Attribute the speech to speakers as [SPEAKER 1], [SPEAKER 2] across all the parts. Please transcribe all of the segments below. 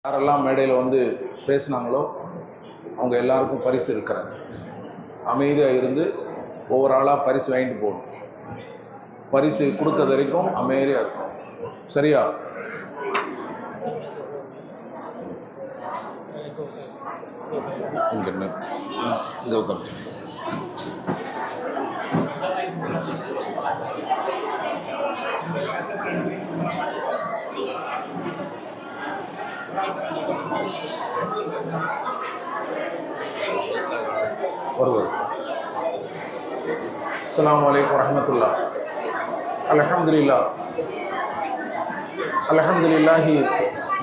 [SPEAKER 1] யாரெல்லாம் மேடையில் வந்து பேசினாங்களோ அவங்க எல்லாருக்கும் பரிசு இருக்கிறாங்க. அமைதியாக இருந்து ஒவ்வொரு ஆளாக பரிசு வாங்கிட்டு போகணும். பரிசு கொடுக்கறது வரைக்கும் அமைதியாக இருக்கும். சரியா? இங்கே உட்காந்து ஒருவர். அஸ்ஸலாமு அலைக்கும் வரஹ்மத்துல்லாஹ். அல்ஹம்துலில்லாஹ் அல்ஹம்துலில்லாஹி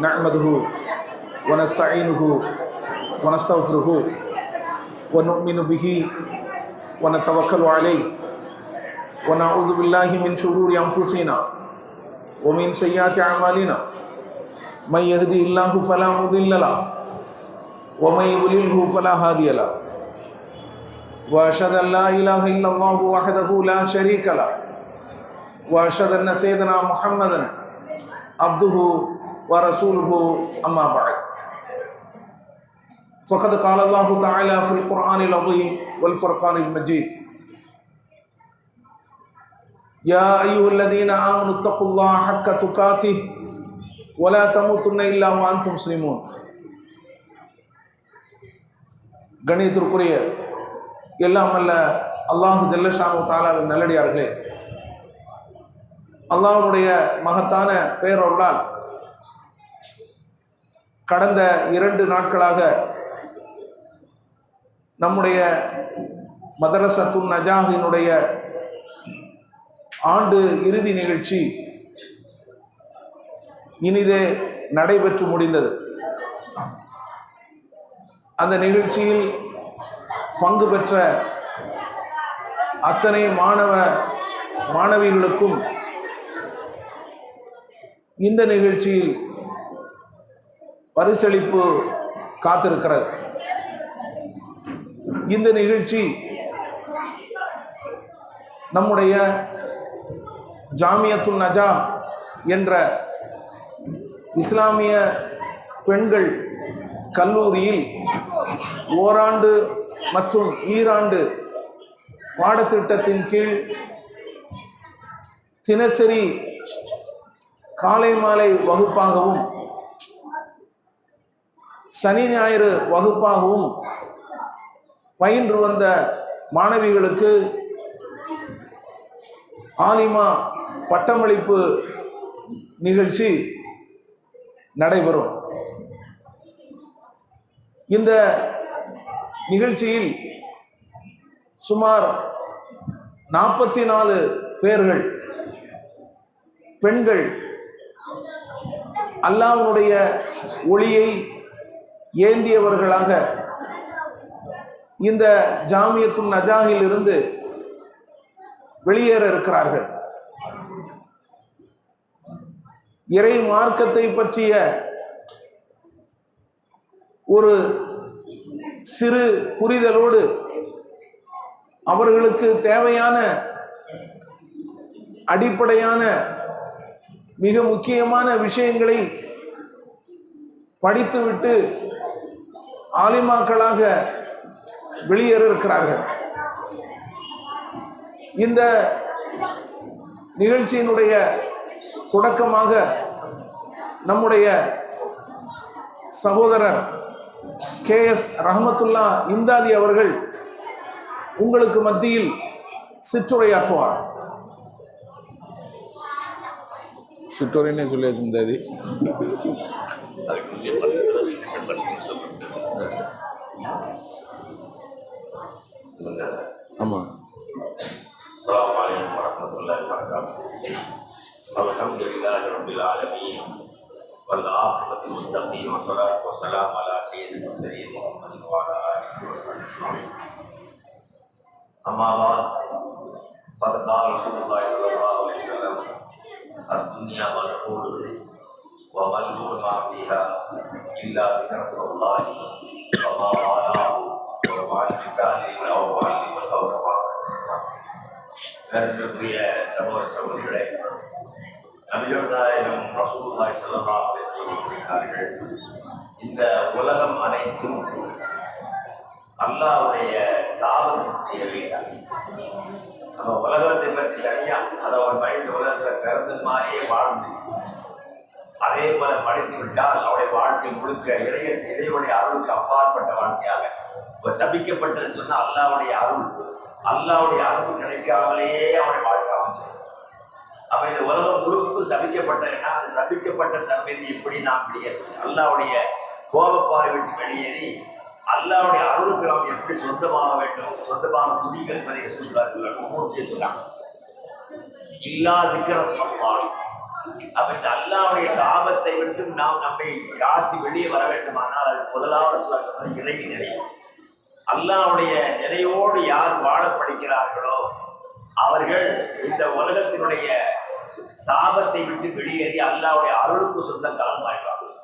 [SPEAKER 1] நஹ்மதுஹு வ நஸ்தஈனுஹு வ நஸ்தக்ஃபிருஹு வ நு'மினு பிஹி வ நதவக்கலு அலைஹி வ நஊது பில்லாஹி மின் ஷுரூரி அன்ஃபுஸினா வ மின் ஸய்யிஆத்தி அஅமாலினா மன் யஹ்திஹில்லாஹு ஃபலா முதில்ல லஹு வ மன் யுضللஹு ஃபலா ஹாதிய லஹு وأشهد أن لا إله إلا الله وحده لا شريك له وأشهد أن سيدنا محمدا عبده ورسوله أما بعد فقد قال الله تعالى في القرآن العظيم والفرقان المجيد يا أيها الذين آمنوا اتقوا الله حق تقاته ولا تموتن إلا وأنتم مسلمون. கணியத்திற்குரிய எல்லாம் அல்ல அல்லாஹு ஜல்லஷானு தஆலாவின் நல்லடியார்களே, அல்லாஹ்வுடைய மகத்தான பேரருளால் கடந்த 2 நாட்களாக நம்முடைய மதரசத்துன் நஜாஹினுடைய ஆண்டு இறுதி நிகழ்ச்சி இனிதே நடைபெற்று முடிந்தது. அந்த நிகழ்ச்சியில் பங்கு பெற்ற அத்தனை மாணவிகளுக்கும் இந்த நிகழ்ச்சியில் பரிசளிப்பு காத்திருக்கிறது. இந்த நிகழ்ச்சி நம்முடைய ஜாமியத்துன் நஜாஹ் என்ற இஸ்லாமிய பெண்கள் கல்லூரியில் ஓராண்டு மற்றும் ஈராண்டு பாடத்திட்டத்தின் கீழ் தினசரி காலை மாலை வகுப்பாகவும் சனி ஞாயிறு வகுப்பாகவும் பயின்று வந்த மாணவிகளுக்கு ஆலிமா பட்டமளிப்பு நிகழ்ச்சி நடைபெறும். இந்த நிகழ்ச்சியில் சுமார் 44 பேர்கள் பெண்கள் அல்லாஹ்வுடைய ஒளியை ஏந்தியவர்களாக இந்த ஜாமியத்துன் நஜாஹில் இருந்து வெளியேற இருக்கிறார்கள். இறை மார்க்கத்தை பற்றிய ஒரு சிறு புரிதலோடு அவர்களுக்கு தேவையான அடிப்படையான மிக முக்கியமான விஷயங்களை படித்துவிட்டு ஆலிமாக்களாக வெளியேற இருக்கிறார்கள். இந்த நிகழ்ச்சியினுடைய தொடக்கமாக நம்முடைய சகோதரர் KS ரஹ்மத்துல்லா இம்தாதி அவர்கள் உங்களுக்கு மத்தியில் சிற்றுரையாற்றுவார். சிற்றுரைன்னே சொல்லியாச்சு இம்தாதி. ஆமாம்.
[SPEAKER 2] அஸ்ஸலாமு அலைக்கும் வரஹ்மத்துல்லாஹி வபரகாத்துஹு. அல்ஹம்துலில்லாஹி ரப்பில் ஆலமீன் வல் ஆகிபத்து லில் முத்தகீன் வஸ்ஸலாத்து வஸ்ஸலாமு அலா சய்யிதில் முர்ஸலீன் முஹம்மதின் வ அலா ஆலிஹி வஸஹ்பிஹி. அம்மா பஅத் ஃபகத் கால ரசூலுல்லாஹி ஸல்லல்லாஹு அலைஹி வஸல்லம் அத்-துன்யா மல்ஊனு வ மல்ஊனு மா ஃபீஹா இல்லா திக்ருல்லாஹி வ மா வாலாஹு வ மா கிதாலி வ வாலி வ தௌரா. கருத்துக்குரிய சகோதரர்களே, நபிகள் நாயகம் ரசூலுல்லாஹி ஸல்லல்லாஹு அலைஹி வஸல்லம் சொன்னார்கள், இந்த உலகம் அனைத்தும் அல்லாஹ்வுடைய சாபத்தினுடைய வீடாக. நம்ம உலகத்தை பற்றி தனியா அதை ஒரு மனித உலகத்தை பிறந்த மாதிரியே வாழ்ந்து அதே போல படித்து விட்டால் அவருடைய வாழ்க்கை முழுக்க இறைவனுடைய அருளுக்கு அப்பாற்பட்ட வாழ்க்கையாக. இப்ப சபிக்கப்பட்டது சொன்னா அல்லாஹ்வுடைய அருள் கிடைக்காமலேயே அவருடைய வாழ்க்கை அமைச்சு. அப்ப இந்த உலகம் முழுக்க சபிக்கப்பட்டதுன்னா அந்த சபிக்கப்பட்ட தன்மை எப்படி நாம் வெளியேறி அல்லாஹ்வுடைய கோபப்பாறை விட்டு வெளியேறி அல்லாஹ்வுடைய அருளுக்கு நாம் எப்படி சொந்தமாக வேண்டும், சொந்தமாக முடிகள் என்பதை சொன்னாங்க. இல்லாதிக்கிற சம்பால். அப்ப இந்த அல்லாஹ்வுடைய சாபத்தை விட்டு நாம் நம்மை காத்து வெளியே வர வேண்டுமானால் அது முதலாவது சொல்ல இறை நிலை. அல்லாஹ்வுடைய நிலையோடு யார் வாழ படிக்கிறார்களோ அவர்கள் இந்த உலகத்தினுடைய சாபத்தை விட்டு வெளியேறி அல்லாஹ்வுடைய அருளுக்கு சொந்த காலம் ஆயிடுவார்கள்.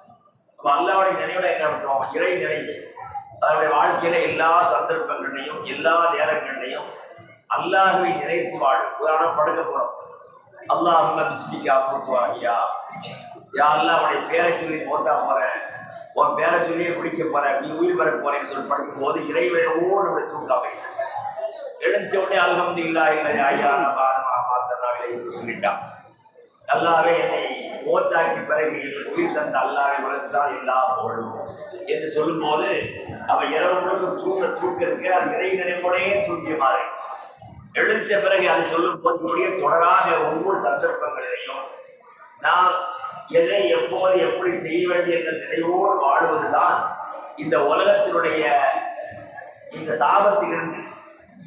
[SPEAKER 2] அப்ப அல்லாஹ்வுடைய நிலையோட என்ன பண்றோம்? இறை நிலை. அவருடைய வாழ்க்கையில எல்லா சந்தர்ப்பங்களையும் எல்லா நேரங்களையும் அல்லாஹ்வை நினைத்து வாழும். உதாரணம் படுக்க போறோம், அல்லாஹ் பிஸ்மிக்கா போட்டுவாங்கியா, யா அல்லாஹ் அவனுடைய பேரை சொல்லி போட்டா போறேன், உன் பேரை சொல்லியே குடிக்க போறேன், நீ உயிர் பெற போறேன்னு சொல்லி படிக்கும் போது இறைவனோடு நம்முடைய தூக்காவை எழுந்த உடனே அல்ஹம்துலில்லாஹ் இல்லையா ஐயா மாத்தனாவில்லை சொல்லிட்டான். அல்லாஹ்வே என்னை மோத்தாக்கி பிறகு உயிர் தந்த அல்லாஹ்வை வளர்த்துதான் எல்லாம் போடும் என்று சொல்லும் போது அவன் இரவு முழுக்க தூக்கிற்கு அது இறை நினைப்போடையே தூங்கிய மாதிரி எழுந்த பிறகு அதை சொல்லும் போது தொடராக ஒவ்வொரு சந்தர்ப்பங்களிலையும் நாம் எதை எப்போது எப்படி செய்ய வேண்டும் என்ற நினைவோடு வாழ்வதுதான் இந்த உலகத்தினுடைய இந்த சாபத்திலிருந்து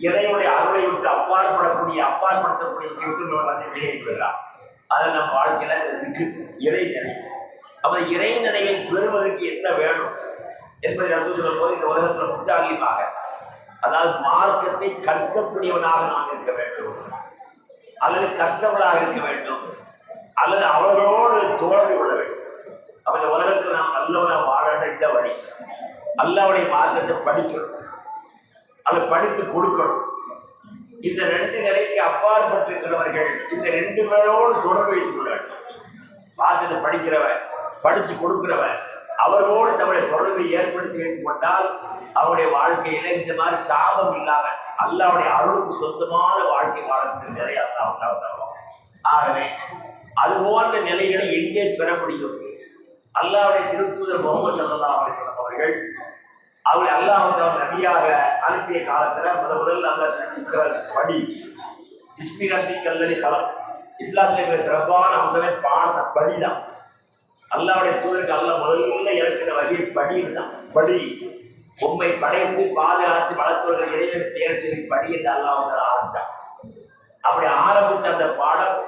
[SPEAKER 2] இறைவனுடைய அருளை விட்டு அப்பாற்படுத்தக்கூடிய சிவத்தினோடு வந்து வெளியேற்றுகிறார். அதை நம் வாழ்க்கையில இருக்கு இறை நிலை. அப்ப இறை நிலையை பெறுவதற்கு என்ன வேணும் என்பதை நான் சொல்லும் போது இந்த உலகத்துல முத்தாலியமாக, அதாவது மார்க்கத்தை கற்கக்கூடியவனாக நாம் இருக்க வேண்டும், அல்லது கற்றவர்களாக இருக்க வேண்டும், அல்லது அவர்களோடு தோல்வி கொள்ள வேண்டும். அப்ப இந்த உலகத்தில் நாம் நல்லவன வாழ இந்த வழி அல்லாஹ்வுடைய மார்க்கத்தை படிக்கணும், அதை படித்து கொடுக்கணும். இந்த ரெண்டு நிலைக்கு அப்பாற்பட்டிருக்கிறவர்கள் இந்த ரெண்டு பேரோடு தொடர்பு வைத்துக் கொள்ள வேண்டும். மார்க்கத்தை படிக்கிறவன் படிச்சு கொடுக்கிறவன் அவர்களோடு தம்முடைய தொடர்பை ஏற்படுத்தி வைத்துக் கொண்டால் அவருடைய வாழ்க்கையில இந்த மாதிரி சாபம் இல்லாம அல்லாஹ்வுடைய அருளுக்கு சொந்தமான வாழ்க்கை வாழக்கூடிய நிலை அல்லாஹ் தருவான். ஆகவே அது போன்ற நிலைகளை எங்கே பெற முடியும்? அல்லாஹ்வுடைய திருத்தூதர் முஹம்மது ஸல்லல்லாஹு அலைஹி வஸல்லம் அவர்கள் அவரை அல்லாஹ் நபியாக அனுப்பிய காலத்துல முதல்ல அல்லாஹ் படி இஸ்மி ரப்பிக் அல்லதி கலம் இஸ்லாத்துல சிறப்பான அம்சமே பாட படிதான். அல்லாஹ்வுடைய தூதருக்கு அல்லாஹ் முதல்ல இறக்கிற வகை படிதான். படி உம்மை படைத்து பாதுகாத்து வளர்த்தவர்கள் இறைவன் பேர் சொல்லி படி என்று அல்லாஹ் ஆரம்பிச்சான். அப்படி ஆரம்பித்த அந்த பாடம்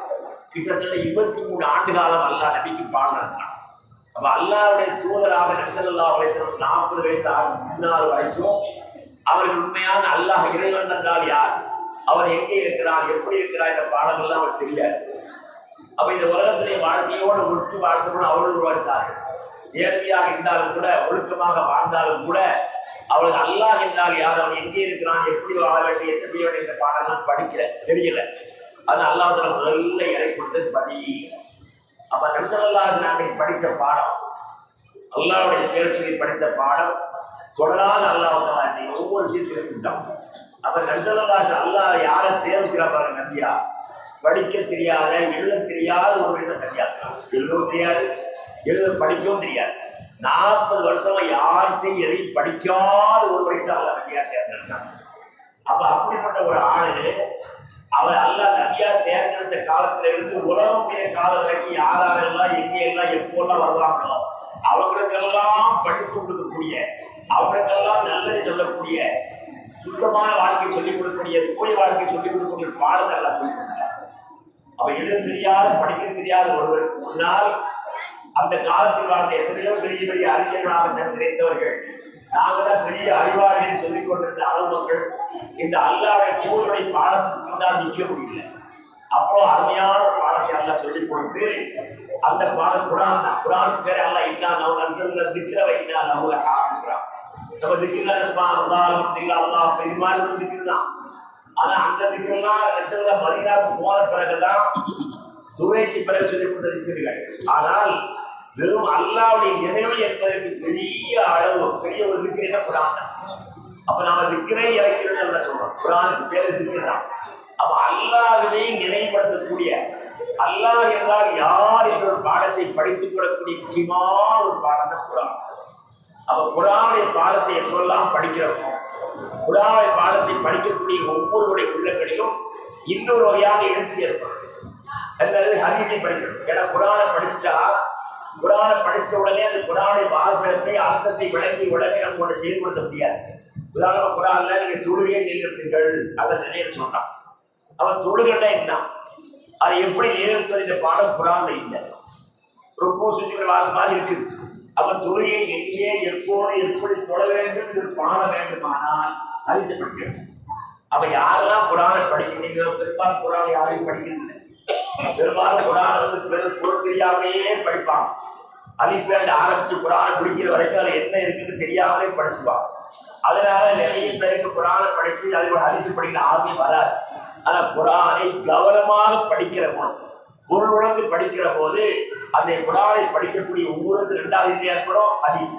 [SPEAKER 2] கிட்டத்தட்ட 23 ஆண்டு காலம் அல்லாஹ் நபிக்கு பாடம் நடத்தினான். அப்ப அல்லாஹ்வுடைய தூதராக நபி ஸல்லல்லாஹு அலைஹி வஸல்லம் 40 வயசு முன்னால் வரைக்கும் அவர்கள் உண்மையான அல்லாஹ் இறைவன் என்றால் யார், அவர் எங்கே இருக்கிறார், எப்படி இருக்கிறார் என்ற பாடம் எல்லாம் அவர் தெரியாது. அப்ப இந்த உலகத்திலே வாழ்க்கையோடு ஒட்டு வாழ்ந்தவர்கள் அவர்கள் உருவாக்கினார்கள். நேர்மையாக இருந்தாலும் கூட ஒழுக்கமாக வாழ்ந்தாலும் கூட அவர்கள் அல்லாஹ் என்றால் யார், அவன் எங்கே இருக்கிறான், எப்படி வாழ வேண்டும், என்ன செய்ய வேண்டும் என்ற பாடம்லாம் படிக்கல, தெரியல. அது அல்லாஹ் முதல்ல இறை கொடுத்தது படி. அப்ப நபி ஸல்லல்லாஹு அலைஹி வஸல்லம் படித்த பாடம், அல்லாஹ்வுடைய பேர் சொல்லி படித்த பாடம் தொடராக அல்லாஹ் ஒவ்வொரு விஷயத்திலும் இருந்தான். அப்ப நபி ஸல்லல்லாஹு அலைஹி வஸல்லம் அல்லாஹ் யாரை தேர்வு செய்யறாரு? நபியா படிக்க தெரியாத எழுத தெரியாத ஒரு விதத்தை தெரியாது, எழுதவும் தெரியாது, எழுத படிக்கவும் தெரியாது. 40 வருஷமா யார்கிட்டையும் எதையும் படிக்காத ஒரு வரைக்கும் அல்லாஹ் நபியா தேர்ந்தெடுத்தாங்க. அப்ப அப்படிப்பட்ட ஒரு ஆளு அவர் அல்லாஹ் நபியா தேர்ந்தெடுத்த காலத்துல இருந்து உலகமுடைய காலம் வரைக்கும் யாரெல்லாம் எங்கெல்லாம் எப்போல்லாம் வருவாங்களோ அவங்களுக்கெல்லாம் படித்து கொடுக்கக்கூடிய, அவங்களுக்கெல்லாம் நல்லது சொல்லக்கூடிய, சுத்தமான வாழ்க்கை சொல்லிக் கொடுக்கக்கூடிய, தூய வாழ்க்கை சொல்லிக் கொடுக்கக்கூடிய பாடத்தை எல்லாம் சொல்லிக் கொடுத்தார். அவ எழுத தெரியாத படிக்க தெரியாத ஒருவர் முன்னால் அந்த காலத்தில் வாழ்ந்த எத்தனையோ பெரிய பெரிய அறிஞர்களாக நிறைந்தவர்கள், நாங்கள்தான் பெரிய அறிவாளிகள் சொல்லிக் கொண்டிருந்த அளவு மக்கள் இந்த அல்லாஹ்வுடைய தூதருடைய பாடத்துக்கு முன்னால் நிற்க முடியல. அப்போ அருமையான ஒரு பாடத்தை அல்லாஹ் சொல்லிக் கொடுத்து அந்த பாடம் குரான் தான். குரான் பேர் அல்லாஹ் இல்லா நம்ம நண்பர்கள் திக்கிறவை இல்லா நம்ம ஆரம்பிக்கிறான். நம்ம திக்கிறா அல்லாஹ் இது மாதிரி ஒரு திக்ர் தான். ஆனா அந்த திக்கெல்லாம் லட்சங்கள மதீனாவுக்கு போன பிறகுதான் துவைக்கு பிறகு சொல்லிக் கொடுத்த திக்ர்கள். ஆனால் வெறும் அல்லாஹ்வுடைய நினைவு என்பதற்கு பெரிய அளவு, பெரிய ஒரு திக்ர் குர்ஆன் தான். அப்ப நாம திக்ரை இறக்கிறது என்ன சொல்றோம்? குர்ஆனுக்கு பேரு திக்ர் தான். அப்ப அல்லாஹ்வை நினைவுபடுத்தக்கூடிய, அல்லாஹ் என்றால் யார் என்ற ஒரு பாடத்தை படித்துக் கொள்ளக்கூடிய முக்கியமான ஒரு பாடம் தான் குர்ஆன். அப்ப குர்ஆனுடைய பாடத்தை எப்பெல்லாம் படிக்கிறோமோ, குர்ஆனுடைய பாடத்தை படிக்கக்கூடிய ஒவ்வொருடைய உள்ளங்களிலும் இன்னொரு வகையான எழுச்சி ஏற்படும். அல்லது ஹதீஸை படிக்கணும். ஏன்னா குர்ஆனை படிச்சுட்டா, குர்ஆனை படிச்ச உடனே அந்த குர்ஆனுடைய வாசகத்தை, அர்த்தத்தை விளங்கி உடனே நம்ம ஒன்று செயல்படுத்த முடியாது. உதாரணமா குர்ஆன்ல நீங்க தொழுகை நிலைநிறுத்துங்கள் அதை நினைவு சொல்றான். அவன் தொழுகைன்னா என்ன, அதை எப்படி நிலைநிறுத்துவது, இந்த பாடம் குர்ஆன்ல இல்லை. ரொம்ப சுத்திகள் வாழ் மாதிரி இருக்குது. அவன் தொழுகையை எங்கே எப்போது எப்படி தொழ வேண்டும் என்று பாட வேண்டுமானால் ஹதீஸை படிக்கணும். அப்ப யாரெல்லாம் குர்ஆனை படிக்கிறீங்களோ, பெரும்பாலும் குர்ஆனை யாரையும் படிக்கிறது, பெரும்பாலும் குர்ஆன் பொருள் தெரியாமலேயே படிப்பான். அலிஃபேண்ட் ஆரம்பிச்சு குர்ஆனை பிடிக்கிற வரைக்கும் அது என்ன இருக்குன்னு தெரியாமலே படிச்சுப்பான். அதனால நிறைய பேருக்கு குர்ஆனை படித்து அது ஒரு ஹதீஸ் படிக்கிற ஆர்வம் வராது. ஆனா குர்ஆனை கவனமாக படிக்கிற போது, பொருள் உணர்ந்து படிக்கிற போது அந்த குர்ஆனை படிக்கக்கூடிய ஒவ்வொரு ரெண்டாவது ஏற்படும் ஹதீஸ்.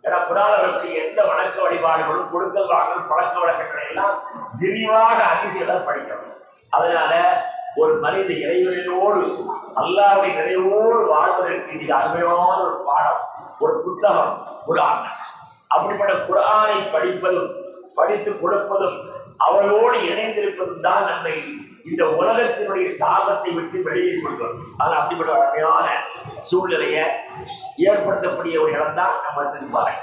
[SPEAKER 2] ஏன்னா குர்ஆன்ல இருக்கக்கூடிய எந்த வணக்க வழிபாடுகளும், கொடுக்கல் வாங்கல், பழக்க வழக்கங்களை எல்லாம் விரிவாக ஹதீஸ்களை படிக்கணும். அதனால ஒரு மனித இறைவனோடு அல்லாஹ்வுடைய நிறைவோடு வாழ்வதற்கு இது அருமையான ஒரு பாடம், ஒரு புத்தகம் குர்ஆன். அப்படிப்பட்ட குர்ஆனை படிப்பதும் படித்து கொடுப்பதும் அவளோடு இணைந்திருப்பதும் தான் நம்மை இந்த உலகத்தினுடைய சாபத்தை விட்டு வெளியே கொண்டு வரும். ஆனால் அப்படிப்பட்ட ஒரு அருமையான சூழ்நிலையை ஏற்படுத்தக்கூடிய ஒரு இடம் தான் நம்ம சிறுபாறை.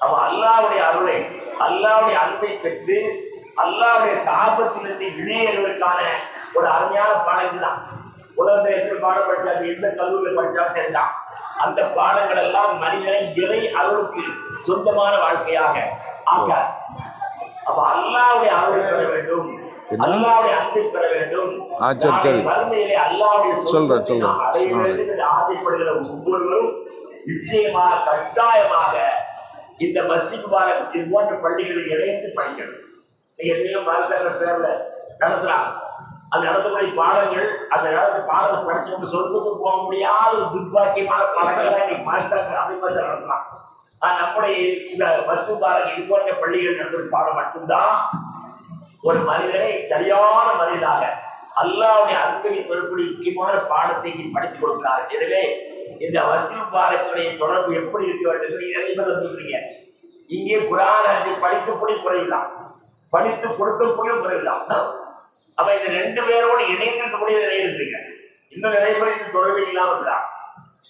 [SPEAKER 2] அப்ப அல்லாஹ்வுடைய அருளை, அல்லாஹ்வுடைய அன்பை பெற்று அல்லாஹ்வுடைய சாபத்திலிருந்து இணையர்களுக்கான ஒரு அருமையான பாடம் தான். உலகத்தில் எப்படி பாடம் படித்தாலும், எந்த கல்லூரியில் படித்தாலும் சரிதான், அந்த பாடங்கள் எல்லாம் மனிதனை இறை அருளுக்கு சொந்தமான வாழ்க்கையாக ஆக்காது. அப்ப அல்லாஹ்வுடைய அருளை பெற வேண்டும், அல்லாஹ்வுடைய அன்பை பெற வேண்டும், வறுமையிலே அல்லாஹ்வுடைய அடைய வேண்டும் என்று ஆசைப்படுகிற ஒவ்வொருவரும் நிச்சயமாக கட்டாயமாக இந்த மஸ்ஜித் முபாரக் இது போன்ற பள்ளிகளில் இணைந்து படிக்கணும். எத்தனையோ மாஸ்டர் பேர்ல நடத்துறாங்க. அந்த நடத்தக்கூடிய பாடங்கள், அந்த நடத்த பாடத்தை படிச்சு சொத்துக்கு போக முடியாத ஒரு துர்பாக்கியமான பாடங்கள் தான் இன்னைக்கு மாஸ்டர் அதிகமாக நடத்தலாம். நம்முடைய இந்த மஸ்ஜித் முபாரக் இது போன்ற பள்ளிகள் நடத்தும் பாடம் மட்டும்தான் ஒரு மனிதனை சரியான மனிதனாக அல்லாஹ்வுடைய அன்பை பெறக்கூடிய முக்கியமான பாடத்தை படித்துக் கொடுக்கிறார். எனவே இந்த மஸ்ஜித் முபாரக்குடைய தொடர்பு எப்படி இருக்க வேண்டும் நிறைய பேர் வந்துருக்கீங்க. இங்கே குர்ஆன் படிக்கக்கூடிய குறைவுதான், படித்து கொடுக்கக்கூடிய குறைவுதான். அப்ப இந்த ரெண்டு பேரோடு இணைந்திருக்கக்கூடிய நிலை இருக்குங்க. இன்னும் நிறைய பேர் இந்த தொடர்பு இல்லாமல் இருக்கிறார்.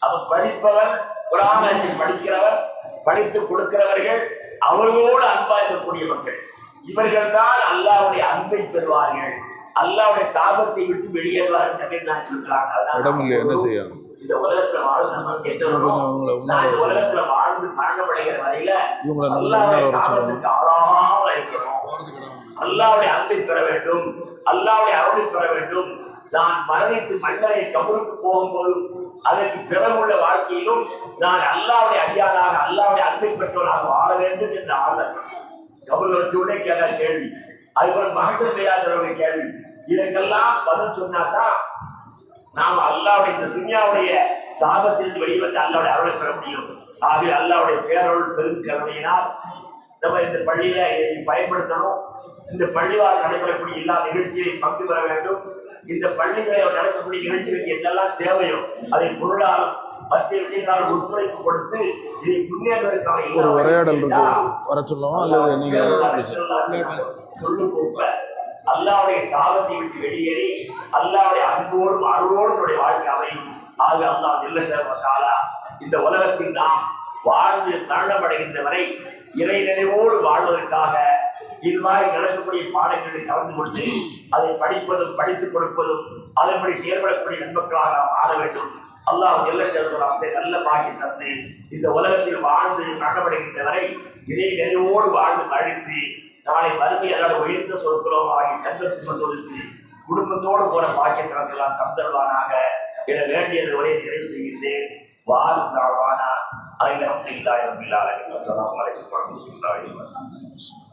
[SPEAKER 2] அப்ப படிப்பவர், குர்ஆன் படிக்கிறவர், படித்து கொடுக்கிறவர்கள், அவர்களோடு அன்பா இருக்கக்கூடிய மக்கள், இவர்கள் தான் அல்லாஹ்வுடைய அன்பை பெறுவார்கள், அல்லாஹ்வுடைய சாபத்தை விட்டு வெளியேறுவார்கள் நான் சொல்றாங்க. இந்த உலகத்துல வாழ்ந்து நம்ம இந்த உலகத்துல வாழ்ந்து மரணமடைகிற வரையில அல்லாஹ்வுடைய சாபத்துக்கு ஆறாமல் இருக்கணும், அல்லாஹ்வுடைய அன்பை பெற வேண்டும், அல்லாஹ்வுடைய அருளை பெற வேண்டும். நான் மரணித்து மன்னரை கபருக்கு போகும்போது அதற்கு பிறகுள்ள வாழ்க்கையிலும் நான் அல்லாஹ்வுடைய அடியானாக, அல்லாஹ்வுடைய அன்பை பெற்றவராக வாழ வேண்டும் என்ற ஆசை. கபூர் வச்சு உடனே கேட்ட கேள்வி, அதுபோல மகசர் மேலாளருடைய கேள்வி, இதற்கெல்லாம் பதில் சொன்னாதான் நாம் அல்லாஹ்வுடைய இந்த துன்யாவுடைய சாபத்திலிருந்து வெளிவந்து அல்லாஹ்வுடைய அருளை பெற முடியும். ஆகவே அல்லாஹ்வுடைய பேரருள் பெரும் கருணையினால் நம்ம இந்த பள்ளியில இதை பயன்படுத்தணும். இந்த பள்ளிவால் நடைபெறக்கூடிய எல்லா நிகழ்ச்சிகளையும் பங்கு பெற வேண்டும். இந்த பள்ளிகளை நடக்கக்கூடிய நிகழ்ச்சிகளுக்கு எதெல்லாம் தேவையோ அதை பொருளால் மத்திய விஷயங்களால் ஒத்துழைப்பு கொடுத்து இதை முன்னேறுவதற்கான
[SPEAKER 1] உரையாடல் வர சொல்லுவோம் அல்லது நீங்க
[SPEAKER 2] சொல்லு போப்ப அல்லாஹ்வுடைய சாபத்தை விட்டு வெளியேறி அல்லாஹ்வுடைய அன்போடும் அருளோடும் நம்முடைய வாழ்க்கை அமையும். ஆக அல்லாஹ் ஜல்ல ஷஅனஹு இந்த உலகத்தில் நாம் வாழ்ந்து மரணமடைகின்ற வரை இறை நினைவோடு வாழ்வதற்காக இது மாதிரி நடக்கக்கூடிய பாடங்களை கலந்து கொண்டு அதை படிப்பதும் படித்துக் கொடுப்பதும் அதன்படி செயல்படக்கூடிய நண்பர்களாக நாம் ஆட வேண்டும். அல்லாஹ் ஜல்ல ஷஅனஹு நல்ல பாக்கியம் தந்து இந்த உலகத்தில் வாழ்ந்து மரணமடைகின்ற வரை இறை நினைவோடு வாழ்ந்து மழித்து நாளை மறுமை அல்லாத உயர்ந்த சொற்களோ ஆகி சந்தர்ப்பம் கொண்டொழுத்து குடும்பத்தோடு போற பாக்கியத்திறங்கெல்லாம் தந்தருவானாக என வேண்டியது ஒரே நிறைவு செய்கின்றேன். வாழ்ந்தாவானா அதில் அப்துல்லாஹி பில்லாஹி அஸ்ஸலாமு அலைக்கும் வரஹ்மத்துல்லாஹி வபரகாத்துஹு.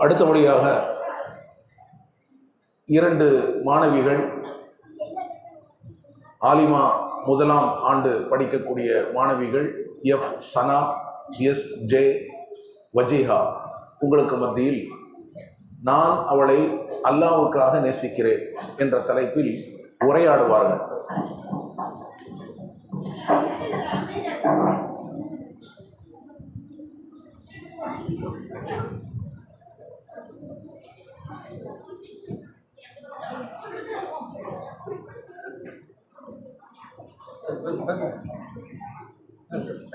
[SPEAKER 1] அடுத்தபடியாக 2 மாணவிகள் ஆலிமா முதலாம் ஆண்டு படிக்கக்கூடிய மாணவிகள் எஃப் சனா, எஸ் ஜே வஜீஹா உங்களுக்கு மத்தியில் நான் அவளை அல்லாஹ்வுக்காக நேசிக்கிறேன் என்ற தலைப்பில் உரையாடுவார்கள்.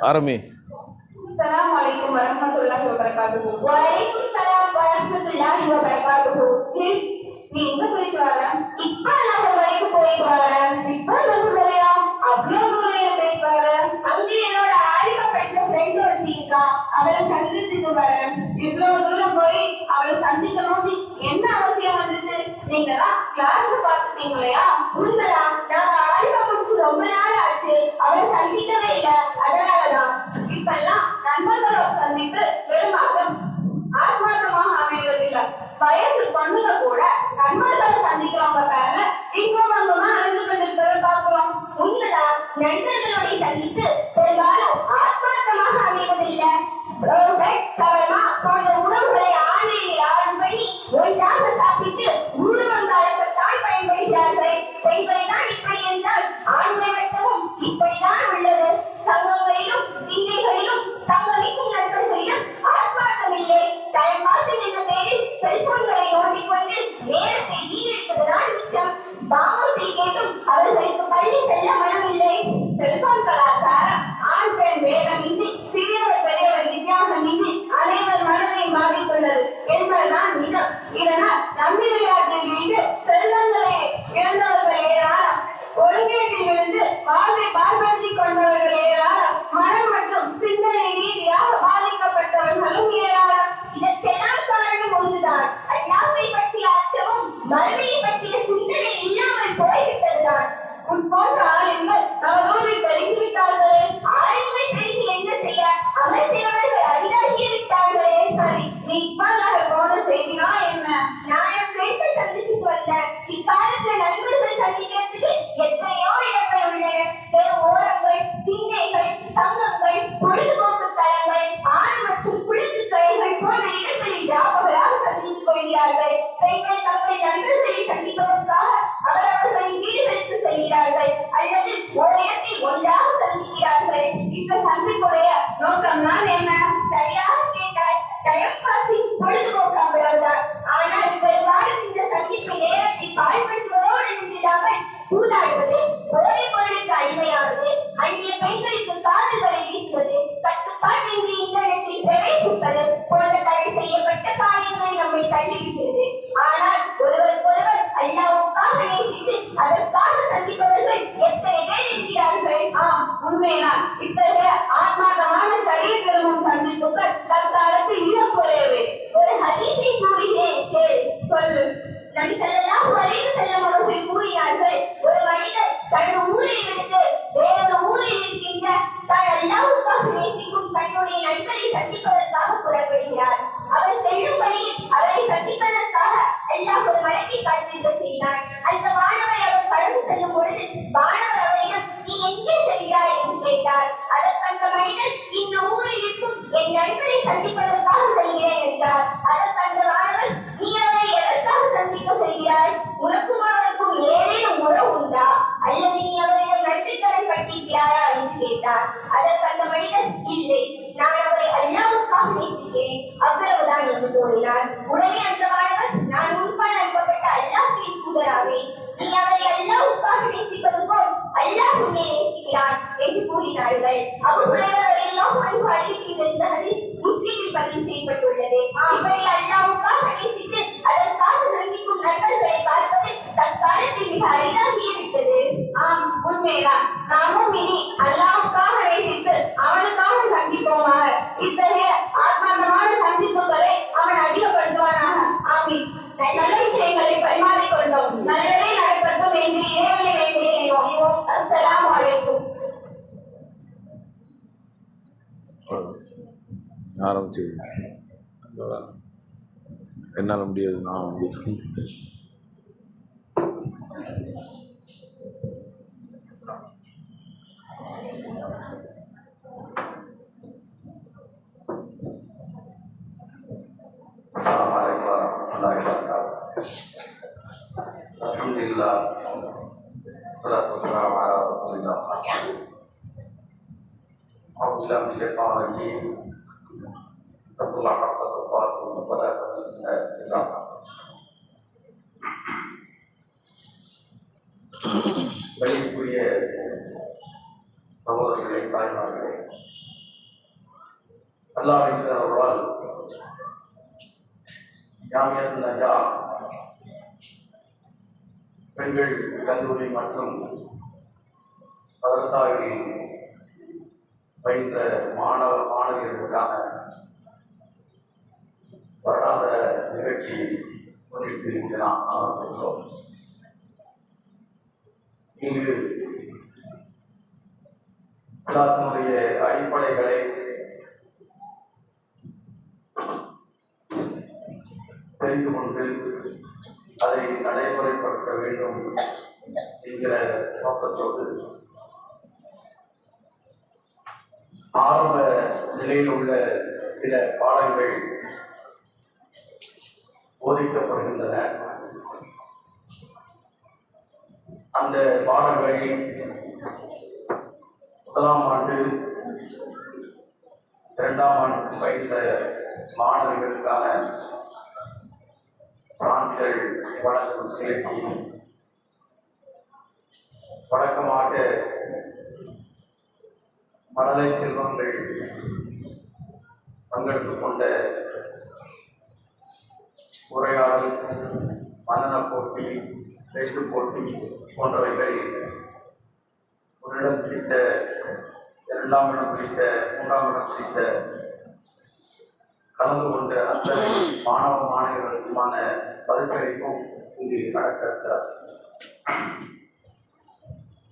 [SPEAKER 1] ஆரம்பி.
[SPEAKER 3] Assalamualaikum warahmatullahi wabarakatuh. Waalaikumsalam warahmatullahi wabarakatuh. நீ எங்க போயிட்டு வர? இப்ப நான் வரைக்கும் போயிட்டு வரேன். இப்ப நான் இல்லையா? அவ்வளவு தூரம் போயிட்டு வரேன். அங்க என்னோட ஆய்வு படிச்ச ஃப்ரெண்ட் ஒருத்தி இருக்கா. அவளை சந்திச்சுட்டு வரேன். இவ்வளவு தூரம் போய் அவளை சந்திக்கணும்னு என்ன அவசியம் வந்தது? நீங்க தான் கிளாஸ்ல பாத்துட்டீங்க இல்லையா? உண்மைதான். நாங்க ஆய்வை முடிச்சு ரொம்ப நாள் ஆச்சு. அவளை சந்திக்கவே இல்லை. அதனாலதான் இப்பெல்லாம் நண்பர்களோட சந்திப்பு பெரும்பாலும் ஆத்மார்த்தமாக அமைவதில்லை. வயசு பொண்ணுங்க கூட நண்பர்களை சந்திக்கிறவங்க பேர்ல இங்கும் அங்குமா அறிந்து கொண்டிருப்பதை பார்க்கிறோம். உண்மைதான், நண்பர்களுடைய சந்திப்பு பெரும்பாலும் ஆத்மார்த்தமாக அமைவதில்லை. சவர்மா போன்ற உணவுகளை ஆணையில் ஆர்டர் பண்ணி ஒன்றாக சாப்பிட்டு ஊடுவம் கலக்கத்தான் பயன்படுகிறார்கள். பெண்களை தான் இப்படி என்றால் ஆண்மை வட்டமும் இப்படிதான் உள்ளது. சங்கங்களிலும் திண்ணைகளிலும் சங்கமிக்கும் நண்பர்களிலும் ஆத்மார்த்தம் இல்லை. டைம்பாஸ் என்ற பெயரில் செல்போன்களை நோண்டிக்கொண்டு நேரத்தை வீணடிப்பதுதான் மிச்சம். பாமோசை கேட்டும் அவர்களுக்கு பள்ளி செல்ல மனமில்லை. செல்போன் கலாச்சாரம் ஆண் பெண் வேதமின்றி சிறியவர் பெரியவர் வித்தியாசமின்றி அனைவர் மனதை மாறிக்கொள்ளது என்பதுதான் நிஜம். இதனால் நம்பி விளையாட்டில் மீது செல்வங்களை இழந்தவர்கள் ஏராளம். ஒழுங்கேட்டிலிருந்து வாழ்வை பாழ்படுத்திக் கொண்டவர்கள் ஏராளம். மனம் மற்றும் சிந்தனை ரீதியாக பாதிக்கப்பட்டவர்களும் ஏராளம். இதற்கெல்லாம் காரணம் ஒன்றுதான், அல்லாஹ்வை பற்றிய அச்சமும் மறுமையை பற்றிய சிந்தனை இல்லாமல் போய்விட்டதுதான். போன்ற ஆளுங்கள் அவரோடு பெருகிவிட்டார்களே. ஆளுமை பெருகி என்ன செய்ய? அமல் செய்வர்கள் அதிகாரியே விட்டார்களே. சரி, நீ இப்பதாக போன செய்தினா என்ன? நான் என் ஃப்ரெண்டை சந்திச்சுட்டு வந்தேன். இக்காலத்துல நண்பர்கள் சந்திக்கிறதுக்கு எத்தனையோ இடங்கள் உள்ளன. தெரு ஓரங்கள், திண்ணைகள், சங்கங்கள், பொழுதுபோக்கு தலங்கள், ஆண் மற்றும் குளிர்ந்து கடைகள் போன்ற இடங்களில் யாபகளாக சந்தித்து கொள்கிறார்கள். பெண்கள் தங்கள் நண்பர்களை சந்திப்பதற்காக அவரவர்களின் வீடுகளுக்கு செல்கிறார்கள் அல்லது ஒரு இடத்தில் ஒன்றாக சந்திக்கிறார்கள். இந்த சந்திப்புடைய நோக்கம் தான் என்ன? சரியாக கேட்டால் டைம்பாஸிங் பொழுதுபோக்கு அவ்வளவுதான். ஆனால் பெரும்பாலும் இந்த சந்திப்பு நேரத்தை பாழ்படுத்துவதோடு நின்றாமல் சூதாடுவது, போதை பொருளுக்கு அடிமையாவது, அந்நிய பெண்களுக்கு காதல்களை வீசுவது, கட்டுப்பாட்டின்றி இன்டர்நெட்டில் பிரவேசிப்பது போன்ற தடை செய்யப்பட்ட காரியங்களை நம்மை தள்ளிவிட்டது. ஆனால் ஒருவருக்கொருவர் அல்லாஹ்வுக்காக நேசித்து அதற்காக சந்திப்பவர்கள் எத்தனை பேர் இருக்கிறார்கள்? உண்மைதான். இத்தகைய ஆத்மார்த்தமான ஷரீஅத் விரும்பும் சந்திப்புகள் தற்காலத்தில் மிக குறைவே. ஒரு ஹதீஸை கூறினேன், கேள், சொல்லு. நபி ஸல்லல்லாஹு அலைஹி வஸல்லம் அவர்கள் கூறினார்கள், ஒரு மனிதர் தனது ஊரை விட்டு வேறொரு ஊரில் இருக்கின்ற தான் அல்லாஹ்வுக்காக நேசிக்கும் தன்னுடைய நண்பரை சந்திப்பதற்காக புறப்படுகிறார். அவர் செல்லும் வழியில் அவரை சந்திப்பதற்காக அல்லாஹ் ஒரு மலையை காத்திருக்க செய்தார். அந்த மாணவரை அவர் கடந்து செல்லும் பொழுது மாணவர் அவரிடம், நீ எங்கே செல்கிறாய் என்று கேட்டார். அதற்கு அந்த மனிதர், இந்த ஊரில் இருக்கும் என் நண்பரை சந்திப்பதற்காக செல்கிறேன் என்றார். அதற்கு அந்த மாணவர், நீ அவரை எதற்காக சந்திக்க செல்கிறாய்? உனக்கும் அவருக்கும் ஏதேனும் உறவு உண்டா? அல்லது நீ அவரிடம் நன்றி கடன் பட்டிருக்கிறாயா என்று கேட்டார். அதற்கு அந்த மனிதர், இல்லை, நான் அவரை அல்லாஹ்வுக்காக நேசிக்கிறேன், அவ்வளவுதான் என்று கூறினார். உடனே அந்த மாணவர், நான் முன்பால் அனுப்பப்பட்ட அல்லாஹ்வின் தூதராவே, நீ அவரை அல்லாஹ்வுக்காக நேசிப்பது போல் அல்லாஹ் உன்னை நேசிக்கிறான் என்று கூறினார்கள். அபூ ஹுரைரா ரலியல்லாஹு அன்ஹு அறிவிக்கின்ற இந்த ஹதீஸ் முஸ்லிமில் பதிவு செய்யப்பட்டுள்ளது. இப்படி அல்லாஹ்வுக்காக நேசித்து அதற்காக சந்திக்கும் நண்பர்களை பார்ப்பது தற்காலத்தில் மிக அரிதாகிவிட்டது. உண்மைதான். நாமும் இனி அல்லாஹ்வுக்காக நேசித்து அவனுக்காக சந்திப்போமாக. இத்தகைய ஆத்மார்த்தமான சந்திப்புகளை அவன் அதிகப்படுத்துவானாக. ஆமீன். நல்ல விஷயங்களை பரிமாறிக்கொண்டோம். நல்லதே நடக்கட்டும் என்று இறைவனை வேண்டுகிறோம். அஸ்ஸலாமு அலைக்கும்.
[SPEAKER 1] ஆரம்பிச்சு என்னால் முடியாது. நான்
[SPEAKER 2] Alhamdulillah. Salatu wassalamu ala Rasulillah. Alhamdulillah syaitan rajim. Taqullah haqqa tuqatih wa la tamutunna illa பணிக்குரிய சகோதரர்களை தாய்மார்களே, அல்லாஹ்வின் அருளால் ஜாமியத் நஜா பெண்கள் கல்லூரி மற்றும் மதரசாவில் பயின்ற மாணவியர்களுக்கான வருடாந்திர நிகழ்ச்சி முன்னிட்டு இங்கு நாம் அமர்ந்துள்ளோம். இங்கு இஸ்லாத்தினுடைய அடிப்படைகளை தெரிந்து கொண்டு அதை நடைமுறைப்படுத்த வேண்டும் என்கிற நோக்கத்தோடு ஆரம்ப நிலையில் உள்ள சில பாடங்கள் போதிக்கப்படுகின்றன. அந்த பாடங்களில் முதலாம் ஆண்டு 2ஆம் ஆண்டு பயின்ற மாணவர்களுக்கான சான்றிதழ் வழங்கும் நிகழ்ச்சி வழக்கமாக மழலை செல்வங்கள் பங்கெடுத்துக் கொண்ட உரையாடல், மன்னன போட்டி, பேச்சு போட்டி போன்றவைகள் முதலிடம் பிடித்த, 2ஆம் இடம் பிடித்த, 3ஆம் இடம் பிடித்த கலந்து கொண்ட அத்தனை மாணவ மாணவர்களுக்குமான பரிசளிப்பும் இங்கு நடக்கிறார்.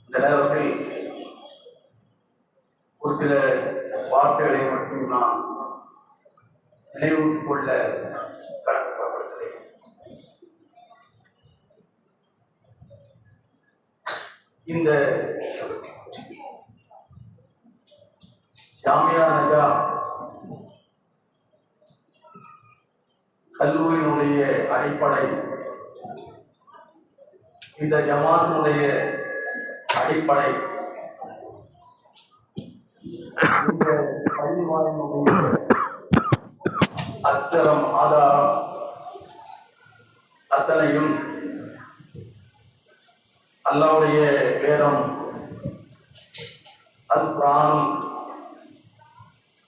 [SPEAKER 2] இந்த நேரத்தில் ஒரு சில வார்த்தைகளை மட்டும் நான் நினைவுக் கொள்ள கடமைப்படுகிறேன். இந்த ஜாமியா நஜா கல்லூரியினுடைய அடிப்படை, இந்த ஜமாத்தினுடைய அடிப்படை, இந்த பள்ளிவாயினுடைய அஸ்திரம், ஆதாரம் அத்தனையும் அல்லாஹ்வுடைய வேதம், அல் குர்ஆன்,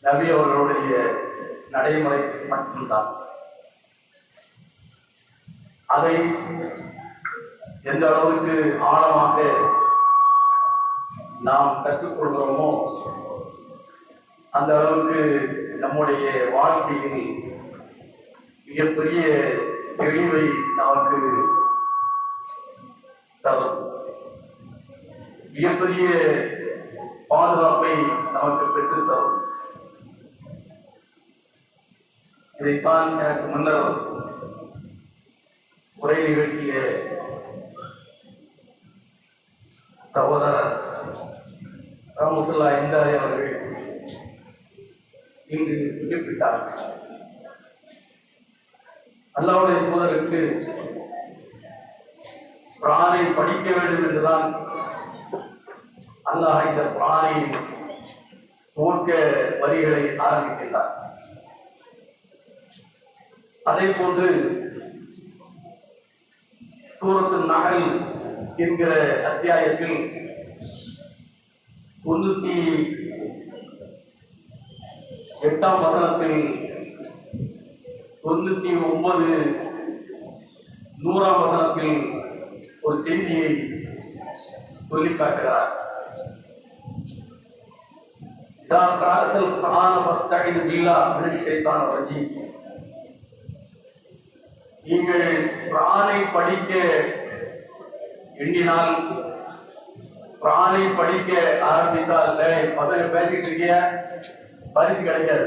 [SPEAKER 2] நபி அவர்களுடைய நடைமுறை மட்டும்தான். அதை எந்த அளவுக்கு ஆழமாக நாம் கற்றுக்கொள்கிறோமோ அந்த அளவுக்கு நம்முடைய வாழ்க்கையில் மிகப்பெரிய தெளிவை நமக்கு தரும், மிகப்பெரிய பாதுகாப்பை நமக்கு பெற்றுத் தரும். இதைத்தான் எனக்கு முன்னர் உரை நிகழ்த்திய சகோதரர் ரஹ்மத்துல்லாஹி இந்தாரி அவர்கள் இங்கு குறிப்பிட்டார். அல்லாஹ்வுடைய தூதருக்கு குர்ஆனை படிக்க வேண்டும் என்றுதான் அல்லாஹ் இந்த குர்ஆனை துவக்க வரிகளை ஆரம்பிக்கின்றார். அதே போன்று சூரத்து நஹல் என்கிற அத்தியாயத்தில் 98ஆம் வசனத்தில் 99, 100ஆம் வசனத்தில் ஒரு செய்தியை சொல்லி காட்டுகிறார். நீங்கள் குர்ஆனை படிக்க எண்ணினால், குர்ஆனை படிக்க ஆரம்பித்தால், பசங்க பேசிட்டு இருக்கிய பரிசு கிடைக்காது.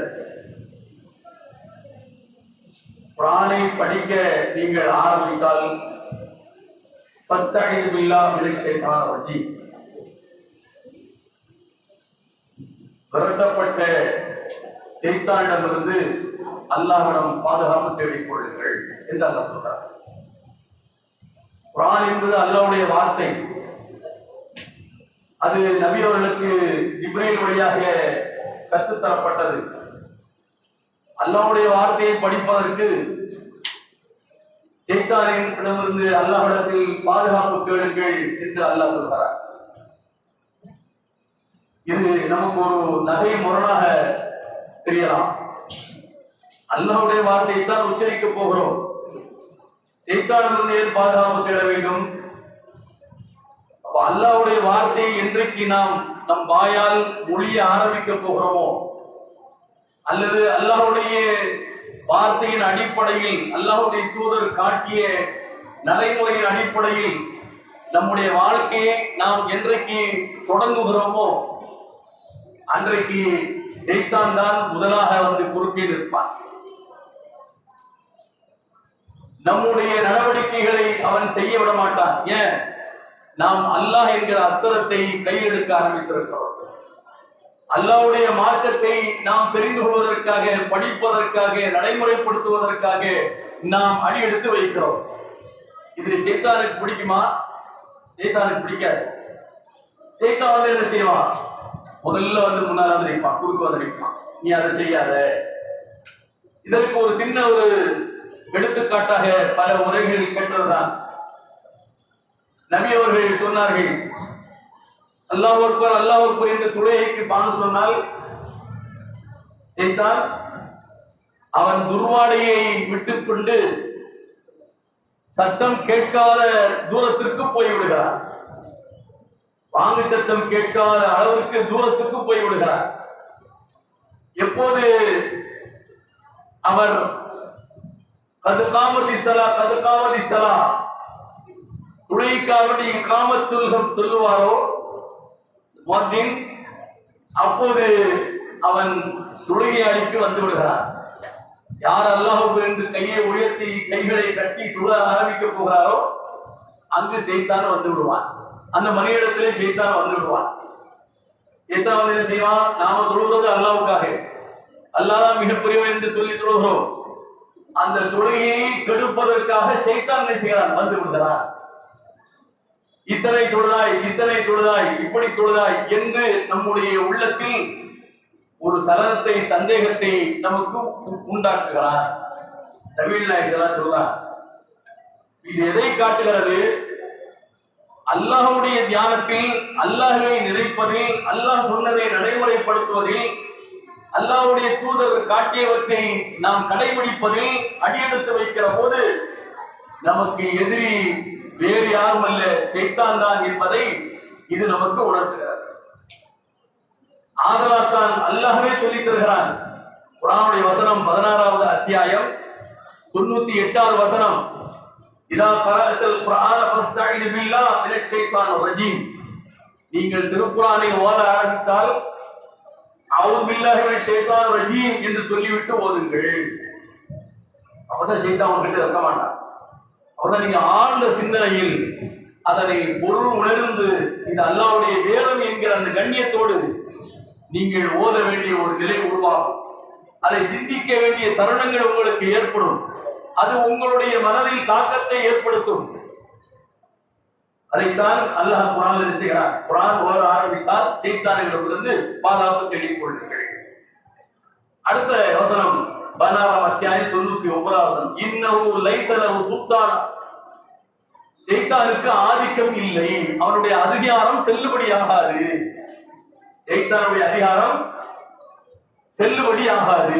[SPEAKER 2] குர்ஆனை படிக்க நீங்கள் ஆரம்பித்தால் ஃபஸ்தஈது பில்லாஹ் மினஷ் ஷைத்தானிர் ரஜீம், விரட்டப்பட்ட ஷைத்தானிடமிருந்து அல்லாஹ்விடம் பாதுகாப்பு தேடிக் கொள்ளுங்கள் என்று அல்லாஹ் சொல்றார்.
[SPEAKER 4] குர்ஆன் என்பது அல்லாஹ்வுடைய வார்த்தை. அது நபி அவர்களுக்கு ஜிப்ரீல் வழியாக கற்றுத்தரப்பட்டது. அல்லாஹ்வுடைய வார்த்தையை படிப்பதற்கு ஷைத்தானிடமிருந்து அல்லாஹ்விடத்தில் பாதுகாப்பு கேளுங்கள் என்று அல்லாஹ் சொல்கிறார். இது நமக்கு ஒரு நகை முரணாக தெரியலாம். அல்லாஹ்வுடைய வார்த்தையை தான் உச்சரிக்க போகிறோம். ஷைத்தானிடமிருந்து ஏன் பாதுகாப்பு தேட வேண்டும்? அல்லாஹ்வுடைய வார்த்தையை என்றைக்கு நாம் நம் வாயால் மொழிய ஆரம்பிக்க போகிறோமோ, அல்லது அல்லாஹ்வுடைய வார்த்தையின் அடிப்படையில் அல்லாஹ்வுடைய தூதர் காட்டிய நடைமுறையின் அடிப்படையில் நம்முடைய வாழ்க்கையை நாம் என்றைக்கு தொடங்குகிறோமோ அன்றைக்கு ஷைத்தான் தான் முதலாக வந்து குறுக்கே நிற்பான். நம்முடைய நடவடிக்கைகளை அவன் செய்ய விட மாட்டான். ஏன்? நாம் அல்லாஹ் என்கிற அஸ்திரத்தை கையெடுக்க ஆரம்பித்திருக்கிறோம். அல்லாஹ்வுடைய மார்க்கத்தை நாம் தெரிந்து கொள்வதற்காக, படிப்பதற்காக, நடைமுறைப்படுத்துவதற்காக நாம் அடி எடுத்து வைக்கிறோம். இது ஷைத்தானுக்கு பிடிக்குமா? ஷைத்தானுக்கு பிடிக்காது. ஷைத்தான் வந்து என்ன செய்வான்? முதல்ல வந்து முன்னால் வந்து நிற்பான், குறுக்கு வந்து நிற்பான். நீ அதை செய்யாத. இதற்கு ஒரு சின்ன ஒரு எடுத்துக்காட்டாக பல உரைகளில் கேட்டதுதான். நபி அவர்கள் சொன்னார்கள், அல்லாஹ் அக்பர் அல்லாஹ் அக்பர் என்று தொழுகைக்கு பாங்க சொன்னால் ஷைத்தான் அவன் துர்வாடையை விட்டுக்கொண்டு சத்தம் கேட்காத தூரத்திற்கு போய்விடுகிறார். பாங்கு சத்தம் கேட்காத அளவிற்கு தூரத்துக்கு போய்விடுகிறார். எப்போது அவர் கது காமதி சலா துணைக்காக காமத் சொல்லுவாரோ முஅத்தின், அப்போது அவன் தொழுகை அடிக்கு வந்து விடுகிறான். யார் அல்லாஹ்வுக்கு என்று கையை உயர்த்தி கைகளை கட்டி தொழ ஆரம்பிக்க போகிறாரோ அங்கு ஷைத்தான் வந்து விடுவான். அந்த மனிதத்திலே ஷைத்தான் வந்து விடுவான். ஷைத்தான் வந்து என்ன செய்வான்? நாம தொழுகிறது அல்லாஹ்வுக்காக, அல்லாஹ் தான் மிகப்பெரியவன் என்று சொல்லி தொழுகிறோம். அந்த தொழுகையை கெடுப்பதற்காக ஷைத்தான் என்ன செய்கிறான்? வந்து விடுகிறான். இத்தனை தொழுதாய், இப்படி தொழுதாய் என்று நம்முடைய உள்ளத்தில் ஒரு சலனத்தை, சந்தேகத்தை நமக்கு உண்டாக்குகிறான். நபிகள் நாயகம் சொல்றார். இது எதை காட்டுகிறது? அல்லாஹ்வுடைய தியானத்தில், அல்லாஹ்வை நினைப்பதில், அல்லாஹ் சொன்னதை நடைமுறைப்படுத்துவதில், அல்லாஹ்வுடைய தூதர் காட்டியவற்றை நாம் கடைபிடிப்பதில் அடியெடுத்து வைக்கிற போது நமக்கு எதிரி வேறு யாரும் அல்ல, ஷைத்தான் தான் என்பதை இது நமக்கு உணர்த்துகிறது. ஆதலாத்தான் அல்லாஹ்வே சொல்லித் தருகிறான். குர்ஆனுடைய வசனம் 16வது அத்தியாயம் 98வது வசனம், இதா கரஅத்தல் குர்ஆன ஃபஸ்தஈது பில்லாஹ் மினஷ் ஷைத்தானிர் ரஜீம். நீங்கள் திருக்குர்ஆனை ஓத ஆரம்பித்தால் அஊது பில்லாஹி மினஷ் ஷைத்தானிர் ரஜீம் என்று சொல்லிவிட்டு ஓதுங்கள். அப்பதான் ஷைத்தான் உங்ககிட்ட இருக்க மாட்டான். அப்பதான் நீங்க ஆழ்ந்த சிந்தனையில் அதனை பொருள் உணர்ந்து இந்த அல்லாஹ்வுடைய வேதம் என்கிற அந்த கண்ணியத்தோடு நீங்கள் ஓத வேண்டிய ஒரு நிலை உருவாகும். அதை சிந்திக்க வேண்டிய தருணங்கள் உங்களுக்கு ஏற்படும். அது உங்களுடைய மனதில் தாக்கத்தை ஏற்படுத்தும். அதைத்தான் அல்லாஹ் குர்ஆனில் செய்கிறார். குர்ஆன் ஓத ஆரம்பித்தால் ஷைத்தானிடமிருந்து பாதுகாப்பு தேடிக் கொள்ளுங்கள். அடுத்த வசனம் 16வது அத்தியாயம் 99வது வசனம், இன்னஹு லைஸ லஹு சுல்தான். ஷைத்தானுக்கு ஆதிக்கம் இல்லை, அவனுடைய அதிகாரம் செல்லுபடியாகாது. ஷைத்தானுடைய அதிகாரம் செல்லுபடியாகாது.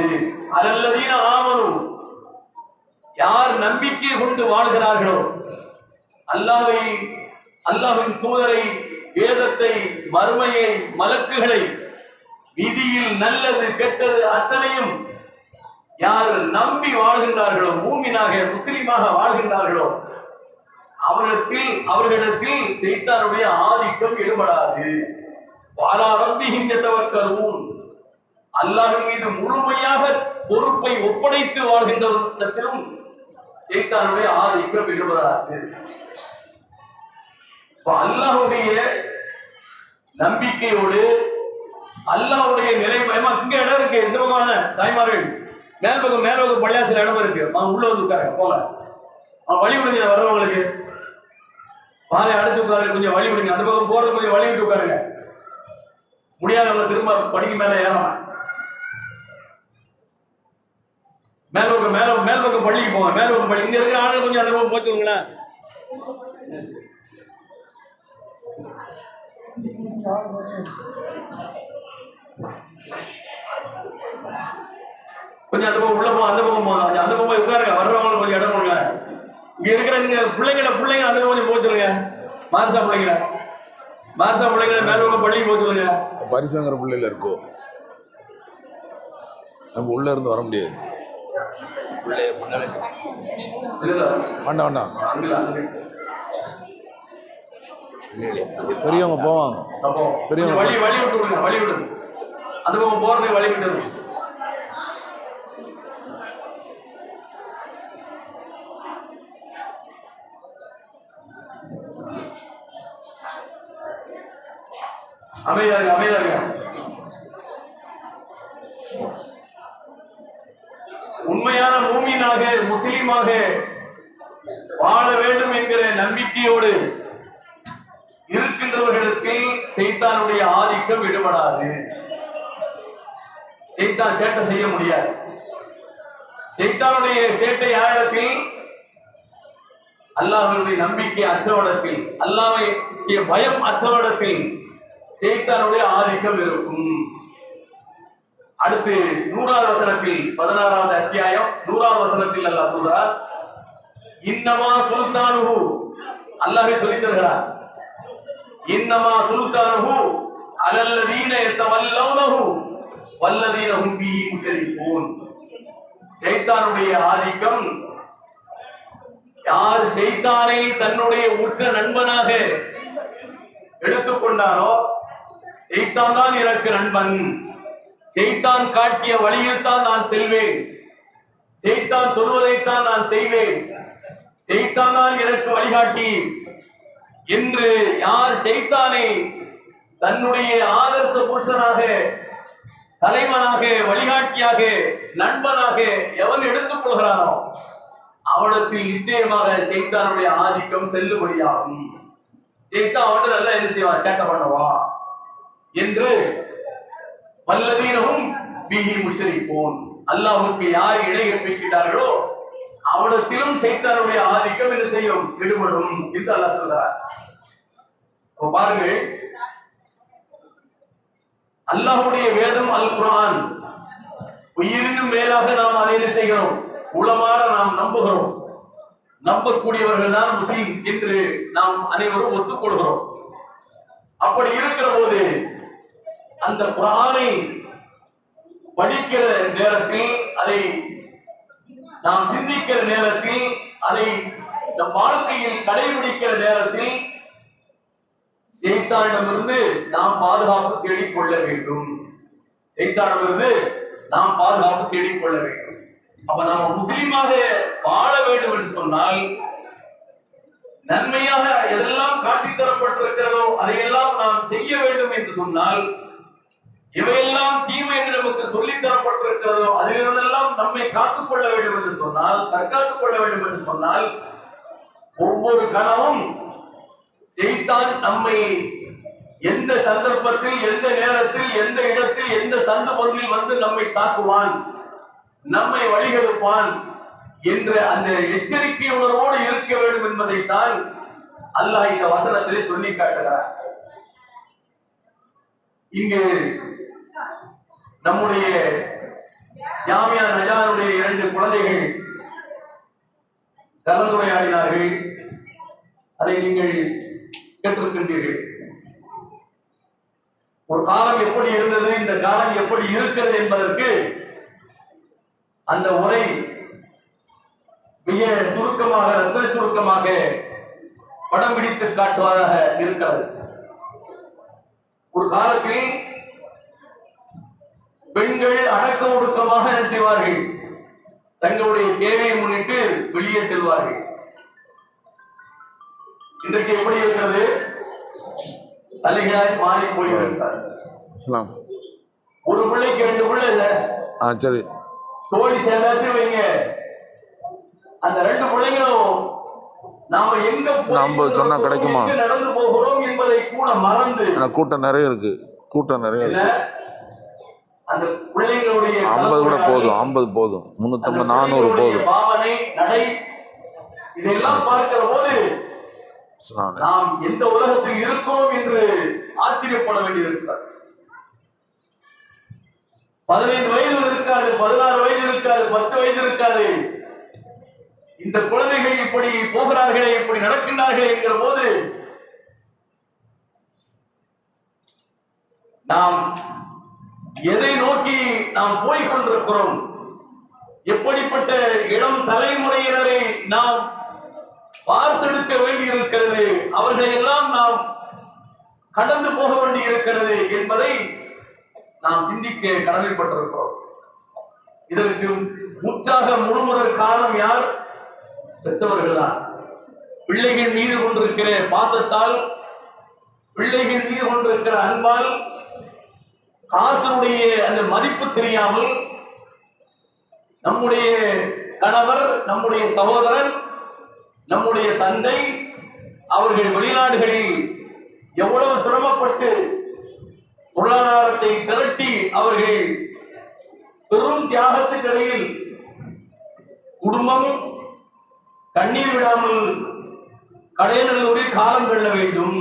[SPEAKER 4] அலல்லதீன ஆமனு, யார் நம்பிக்கை கொண்டு வாழ்கிறார்களோ, அல்லாஹ்வை, அல்லாஹ்வின் தூதரை, வேதத்தை, மறுமையை, மலக்குகளை, விதியில் நல்லது கெட்டது அத்தனையும் யார் நம்பி வாழ்கின்றார்களோ, மூமினாக முஸ்லிமாக வாழ்கின்றார்களோ, அவர்களிடத்தில் ஷைத்தானுடைய ஆதிக்கம் ஈடுபடாது. வாலா ரப்பிஹிம் யதவக்கலூன், அல்லாஹ்வின் மீது முழுமையாக பொறுப்பை ஒப்படைத்து வாழ்கின்றவரிடத்திலும் ஷைத்தானுடைய ஆதிக்கம் ஈடுபடாது. அல்லாஹ்வுடைய நம்பிக்கையோடு அல்லாஹ்வுடைய நிலை பயமா. இங்க இடம் இருக்கு, எந்த பக்கமான தாய்மார்கள் மேல் பக்கம் பள்ளியாசில இடம் இருக்கு, அவங்க உள்ள வந்து உட்காருங்க, போங்க. அவன் வழி முடிஞ்ச வர்றவங்களுக்கு பாதை அடைச்சு உட்காரு, கொஞ்சம் வழி விடுங்க. அந்த பக்கம் போறது கொஞ்சம் வழி விட்டு உட்காருங்க. முடியாதவங்க திரும்ப படிக்கு மேல ஏறலாம். மேல் பக்கம் பள்ளிக்கு போங்க. மேல் பக்கம் பள்ளி இங்க இருக்கிற ஆளுங்க கொஞ்சம் அந்த பக்கம் போச்சுங்களேன். கொஞ்சம் அந்த பக்கம் உள்ள போ, அந்த பக்கம் போங்க. அந்த பக்கம் போய் உட்காருங்க. வர்றவங்களுக்கு கொஞ்சம் இடம் கொடுங்க. இங்க இருக்கிற இங்க பிள்ளைங்க அந்த பக்கம் கொஞ்சம் போச்சுருங்க. மாஸ்டா பிள்ளைங்க மேல் பக்கம் பள்ளிக்கு போச்சுருங்க.
[SPEAKER 1] பரிசு வாங்குற பிள்ளைல இருக்கோ, நம்ம உள்ள இருந்து வர முடியாது. வேண்டாம் பெரியவங்க போவாங்க. பெரியவங்க
[SPEAKER 4] வழி விட்டு விடுங்க. வழி விடுங்க. அந்த பக்கம் போறதுக்கு வழி விட்டுருங்க. அமைதியாக உண்மையான மூமினாக முஸ்லிமாக வாழ வேண்டும் என்கிற நம்பிக்கையோடு இருக்கின்றவர்களுக்கு சைத்தானுடைய ஆதிக்கம் விடுபடாது. சைத்தான் சேட்டை செய்ய முடியாது. சைத்தானுடைய சேட்டை யாரிடத்தில்? அல்லாஹ்வுடைய நம்பிக்கை அற்றவரிடத்தில், அல்லாஹ்வுடைய பயம் அற்றவரிடத்தில் சைத்தானுடைய ஆதிக்கம் இருக்கும். அடுத்து 100வது வசனத்தில் 16வது அத்தியாயம் 100வது வசனத்தில் அல்லாஹ் சொல்றார், இன்னமா சுல்தானுஹு, அல்லாஹ்வே சொல்லித் தருகிறார், இன்னமா சுல்தானுஹு அலல்லதீன யதவல்லௌனஹு வல்லதீன ஹும் பிஹி முஷ்ரிகூன். சைத்தானுடைய ஆதிக்கம் யார் சைத்தானை தன்னுடைய உற்ற நண்பனாக எடுத்துக்கொண்டாரோ, சைத்தான் தான் எனக்கு நண்பன், சைத்தான் காட்டிய வழியில் தான் நான் செல்வேன், சைத்தான் சொல்வதைத்தான் நான் செய்வேன், சைத்தான் தான் எனக்கு வழிகாட்டி என்று யார் சைத்தானை தன்னுடைய ஆதர்ச புருஷனாக, தலைவனாக, வழிகாட்டியாக, நண்பனாக எவன் எடுத்துக் கொள்கிறானோ அவனத்தில் நிச்சயமாக சைத்தானுடைய ஆதிக்கம் செல்லுபடியாகும். சைத்தான் அவன் நல்லா என்ன செய்வான், சேட்டை பண்ணுவான் என்று வல்லதீனஹும் பிஹி முஷ்ரிகூன், அல்லாஹ்வுக்கு யார் இணை கற்பிக்கிறார்களோ அவனத்திலும் சைத்தானுடைய ஆதிக்கம் என்ன செய்யும், விடுபடும் என்று அல்லாஹ் சொல்றார். பாருங்க, அல்லாஹ்வுடைய வேதம் அல் குர்ஆன் உயிரினும் மேலாக நாம் அதை என்ன செய்கிறோம், உளமாற நாம் நம்புகிறோம். நம்பக்கூடியவர்கள் தான் முஸ்லிம் என்று நாம் அனைவரும் ஒத்துக்கொள்கிறோம். அப்படி இருக்கிற போது அந்த குர்ஆனை படிக்கிற நேரத்தில், அதை நாம் சிந்திக்கிற நேரத்தில், அதை நம் வாழ்க்கையில் கடைபிடிக்கிற நேரத்தில் சைத்தானிடமிருந்து நாம் பாதுகாப்பு தேடிக்கொள்ள வேண்டும். சைத்தானிடமிருந்து நாம் பாதுகாப்பு தேடிக்கொள்ள வேண்டும். அப்ப நாம் முஸ்லிமாக வாழ வேண்டும் என்று சொன்னால், நன்மையாக எதெல்லாம் காட்டித் தரப்பட்டிருக்கிறதோ அதையெல்லாம் நாம் செய்ய வேண்டும் என்று சொன்னால், இவையெல்லாம் தீமை என்று நமக்கு சொல்லித் தரப்பட்டிருக்கிறதோ அதிலிருந்தெல்லாம் நம்மை காத்துக் கொள்ள வேண்டும் என்று சொன்னால், தற்காத்துக் கொள்ள வேண்டும் என்று சொன்னால், ஒவ்வொரு கணமும் சைத்தான் நம்மை எந்த சந்தர்ப்பத்தில், எந்த நேரத்தில், எந்த இடத்தில், எந்த சந்து பங்கில் வந்து நம்மை தாக்குவான், நம்மை வழிகெடுப்பான் என்ற அந்த எச்சரிக்கை உணர்வோடு இருக்க வேண்டும் என்பதைத்தான் அல்லாஹ் இந்த வசனத்திலே சொல்லி காட்டுகிறார். இங்கு நம்முடைய ஜாமியா நஜாருடைய 2 குழந்தைகள் கலந்துரையாடினார்கள். அதை நீங்கள் கேட்டிருக்கின்றீர்கள். ஒரு காலம் எப்படி இருந்தது, இந்த காலம் எப்படி இருக்கிறது என்பதற்கு அந்த உரை மிக சுருக்கமாக, ரத்தின சுருக்கமாக படம் பிடித்து காட்டுவதாக இருக்கிறது. ஒரு காலத்தில் பெண்கள் அடக்க ஒடுக்கமாக செய்வார்கள், தங்களுடைய தேவையை முன்னிட்டு வெளியே செல்வார்கள். இன்றைக்கு எப்படி இருக்கிறது, தலைகளாய் மாறி போயிருக்கிறார். ஒரு பிள்ளைக்கு 2 பிள்ளை இல்ல,
[SPEAKER 1] சரி,
[SPEAKER 4] தோழி சேர்ந்தாச்சும் வைங்க, அந்த 2 பிள்ளைங்களும் நாம எங்க
[SPEAKER 1] நம்ம சொன்னா கிடைக்குமா?
[SPEAKER 4] நடந்து போகிறோம் என்பதை கூட மறந்து
[SPEAKER 1] கூட்டம் நிறைய இருக்கு, கூட்டம் நிறைய இருக்கு.
[SPEAKER 4] அந்த பிள்ளைகளுடைய
[SPEAKER 1] 50 கூட போதும், 50 போதும், 350 400 போதும்.
[SPEAKER 4] பாவனை நடை இதெல்லாம் பார்க்கிற போது நாம் எந்த உலகத்தில் இருக்கிறோம் என்று ஆச்சரியப்பட வேண்டியிருக்கிறார். 15 வயது இருக்காது, 16 வயது இருக்காது, 10 வயது இருக்காது. இந்த குழந்தைகள் இப்படி போகிறார்களே, இப்படி நடக்கின்றார்களே என்கிற போது நாம் எதை நோக்கி நாம் போய்கொண்டிருக்கிறோம், எப்படிப்பட்ட இளம் தலைமுறையினரை நாம் பார்த்தெடுக்க வேண்டியிருக்கிறது, அவர்களை எல்லாம் நாம் கடந்து போக வேண்டியிருக்கிறது என்பதை நாம் சிந்திக்க கடமைப்பட்டிருக்கிறோம். இதற்கு முற்றாக முழுமுதல் காரணம் யார்? பெற்றவர்கள் தான். பிள்ளைகள் மீது கொண்டிருக்கிற பாசத்தால், பிள்ளைகள் மீது கொண்டிருக்கிற அன்பால், காசனுடைய அந்த மதிப்பு தெரியாமல் நம்முடைய கணவர், நம்முடைய சகோதரன், நம்முடைய தந்தை அவர்கள் வெளிநாடுகளில் எவ்வளவு சிரமப்பட்டு பொருளாதாரத்தை திரட்டி அவர்கள் பெரும் தியாகத்துக்கிடையில் குடும்பம் கண்ணீர் விடாமல் கடைநல்லூரில் காலம் கொள்ள வேண்டும்,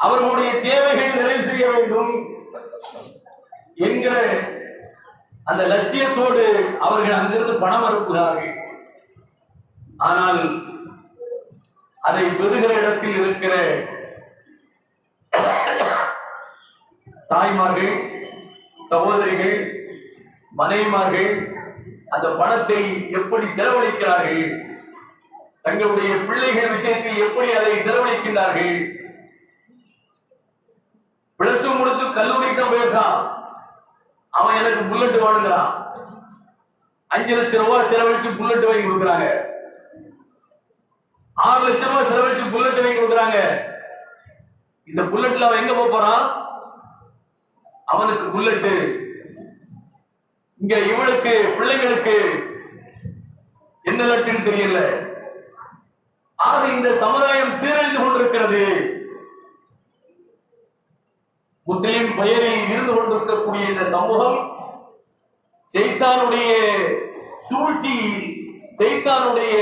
[SPEAKER 4] அவர்களுடைய தேவைகளை நிறைவு செய்ய வேண்டும் என்கிற அந்த லட்சியத்தோடு அவர்கள் அங்கிருந்து பணம் அனுப்புகிறார்கள். ஆனால் அதை பெறுகிற இடத்தில் இருக்கிற தாய்மார்கள், சகோதரிகள், மனைவிமார்கள் அந்த பணத்தை எப்படி செலவழிக்கிறார்கள், தங்களுடைய பிள்ளைகள் விஷயத்தில் எப்படி அதை செலவழிக்கின்றார்கள். பிளஸ் முடித்து கல்லூரி தான் போயிருக்கான், அவன் எனக்கு புல்லட் வாங்குறான், 5 லட்சம் ரூபாய் செலவழிச்சு புல்லட் வாங்கி கொடுக்குறாங்க, 6 லட்சம் ரூபாய் செலவழிச்சு புல்லட் வாங்கி கொடுக்குறாங்க. இந்த புல்லட்ல அவன் எங்க போறான்? அவனுக்கு புல்லட், இங்க இவளுக்கு பிள்ளைகளுக்கு என்ன லட்டுன்னு தெரியல. ஆக இந்த சமுதாயம் சீரழிந்து கொண்டிருக்கிறது. முஸ்லிம் பெயரில் இருந்து கொண்டிருக்கக்கூடிய இந்த சமூகம் சைத்தானுடைய சூழ்ச்சி, சைத்தானுடைய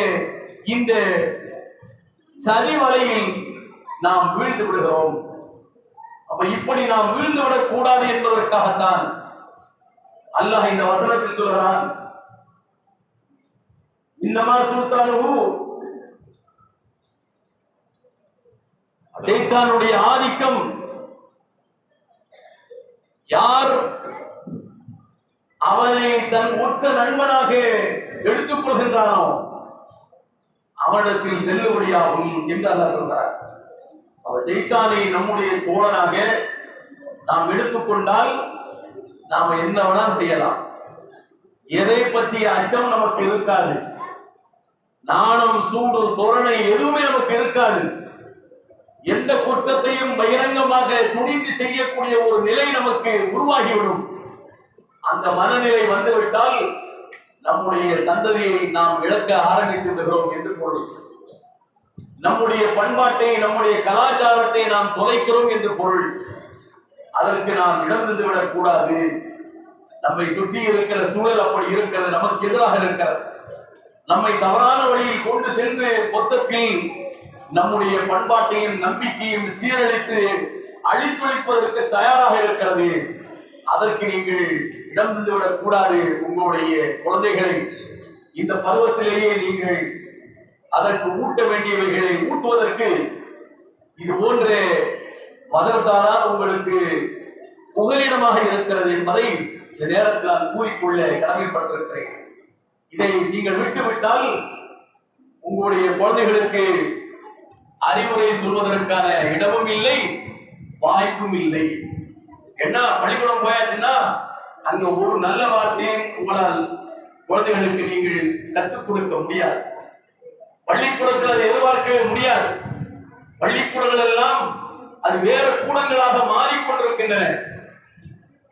[SPEAKER 4] இந்த சதி வலையில் நாம் வீழ்ந்து விடுகிறோம். அப்ப இப்படி நாம் வீழ்ந்து விடக் கூடாது என்பதற்காகத்தான் அல்லாஹ் இந்த வசனத்தில் சொல்கிறான், இன்னமா சுல்தானு, சைத்தானுடைய ஆதிக்கம் யார் அவனை தன் உற்ற நண்பனாக எடுத்துக் கொள்கின்றானோ அவனிடத்தில் செல்லுபடியாகும் என்று அல்லாஹ் சொல்கிறார். அவர் சைத்தானை நம்முடைய தோழனாக நாம் எடுத்துக்கொண்டால் நாம என்ன வேணாலும் செய்யலாம். எதை பற்றிய அச்சம் நமக்கு இருக்காது, நாணம், சூடு, சொரணை எதுவுமே நமக்கு இருக்காது. எந்த குற்றத்தையும் பகிரங்கமாக துணிந்து செய்யக்கூடிய ஒரு நிலை நமக்கு உருவாகிவிடும். அந்த மனநிலை வந்துவிட்டால் நம்முடைய சந்ததியை நாம் இழக்க ஆரம்பித்து விடுகிறோம் என்று பொருள். நம்முடைய பண்பாட்டை, நம்முடைய கலாச்சாரத்தை நாம் தொலைக்கிறோம் என்று பொருள். அதற்கு நாம் இடம் தந்து விடக் கூடாது. நம்மை சுற்றி இருக்கிற சூழல் அப்படி இருக்கிறது, நமக்கு எதிராக இருக்கிறது, நம்மை தவறான வழியில் கொண்டு சென்று மொத்தத்தில் நம்முடைய பண்பாட்டையும் நம்பிக்கையும் சீரழித்து அழித்தொழிப்பதற்கு தயாராக இருக்கிறது. அதற்கு நீங்கள் இடம் தந்து விடக் கூடாது. உங்களுடைய குழந்தைகளை இந்த பருவத்திலேயே நீங்கள் அதற்கு ஊட்ட வேண்டியவைகளை ஊட்டுவதற்கு இது போன்ற மதரசாதான் உங்களுக்கு புகலிடமாக இருக்கிறது என்பதை இந்த நேரத்தில் நான் கூறிக்கொள்ள கடமைப்பட்டிருக்கிறேன். இதை நீங்கள் விட்டுவிட்டால் உங்களுடைய குழந்தைகளுக்கு அறிவுரை சொல்வதற்கான இடமும் இல்லை, வாய்ப்பும் இல்லை. என்ன பள்ளிக்கூடம் போயாச்சுன்னா அங்க ஒரு நல்ல வார்த்தையை உங்களால் குழந்தைகளுக்கு நீங்கள் கற்றுக் கொடுக்க முடியாது. பள்ளிக்கூடத்தில் அதை எதிர்பார்க்கவே முடியாது. பள்ளிக்கூடங்கள் எல்லாம் அது வேற கூடங்களாக மாறிக்கொண்டிருக்கின்றன.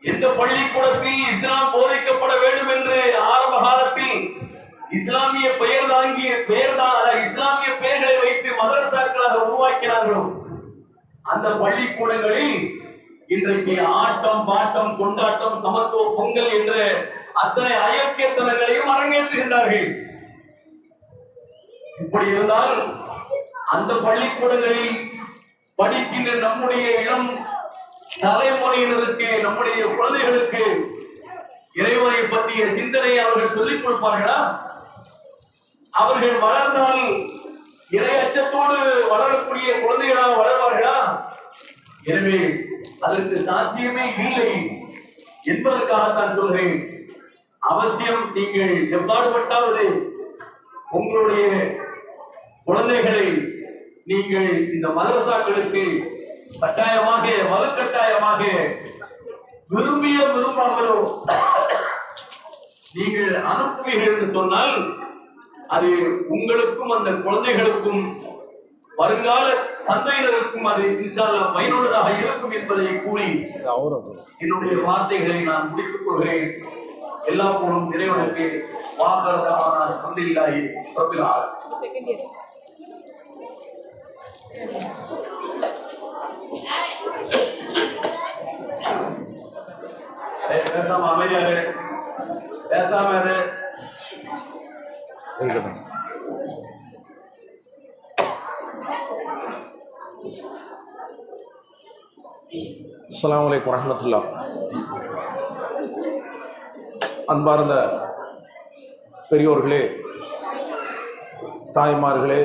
[SPEAKER 4] எந்த பள்ளிக்கூடத்தில் இஸ்லாம் போதிக்கப்பட வேண்டும் என்று ஆரம்ப காலத்தில் இஸ்லாமிய இஸ்லாமிய பெயர்களை வைத்து மதரசாக்களாக உருவாக்கினார்களோ அந்த பள்ளிக்கூடங்களில் இன்றைக்கு ஆட்டம் பாட்டம் கொண்டாட்டம் சமத்துவ பொங்கல் என்ற அத்தனை அயோக்கியத்தனங்களையும் அரங்கேற்றுகின்றார்கள். இப்படி இருந்தால் அந்த பள்ளிக்கூடங்களில் படிக்கின்ற நம்முடைய இளம் தலைமுறையினருக்கு நம்முடைய குழந்தைகளுக்கு இறைவனை பற்றிய சிந்தனையை அவர்கள் சொல்லிக் கொடுப்பார்களா? அவர்கள் வளர்ந்தால் இறை அச்சத்தோடு வளரக்கூடிய குழந்தைகளாக வளர்வார்களா? எனவே அதற்கு சாத்தியமே இல்லை என்பதற்காகத்தான் சொல்கிறேன். அவசியம் நீங்கள் எவ்வாறுபட்டாவது உங்களுடைய குழந்தைகளை நீங்கள் இந்த மதரசாக்களுக்கு கட்டாயமாக வலுக்கட்டாயமாக விரும்பாமலோ நீங்கள் அனுப்புவீர்கள் என்று சொன்னால் அது உங்களுக்கும் அந்த குழந்தைகளுக்கும் வருங்கால சந்தையினருக்கும் அது இன்ஷா அல்லாஹ் பயனுள்ளதாக இருக்கும் என்பதை கூறி என்னுடைய வார்த்தைகளை நான் முடித்துக் கொள்கிறேன். எல்லா போலும் இறைவனுக்கு வாக்கரதான அல்ஹம்துலில்லாஹி ரப்பில் ஆலமீன். பேசாம அமைதியாரு, பேசாம இரு.
[SPEAKER 1] அஸ்ஸலாமு அலைக்கும் வரஹ்மத்துல்லாஹ். அன்பார்ந்த பெரியோர்களே, தாய்மார்களே,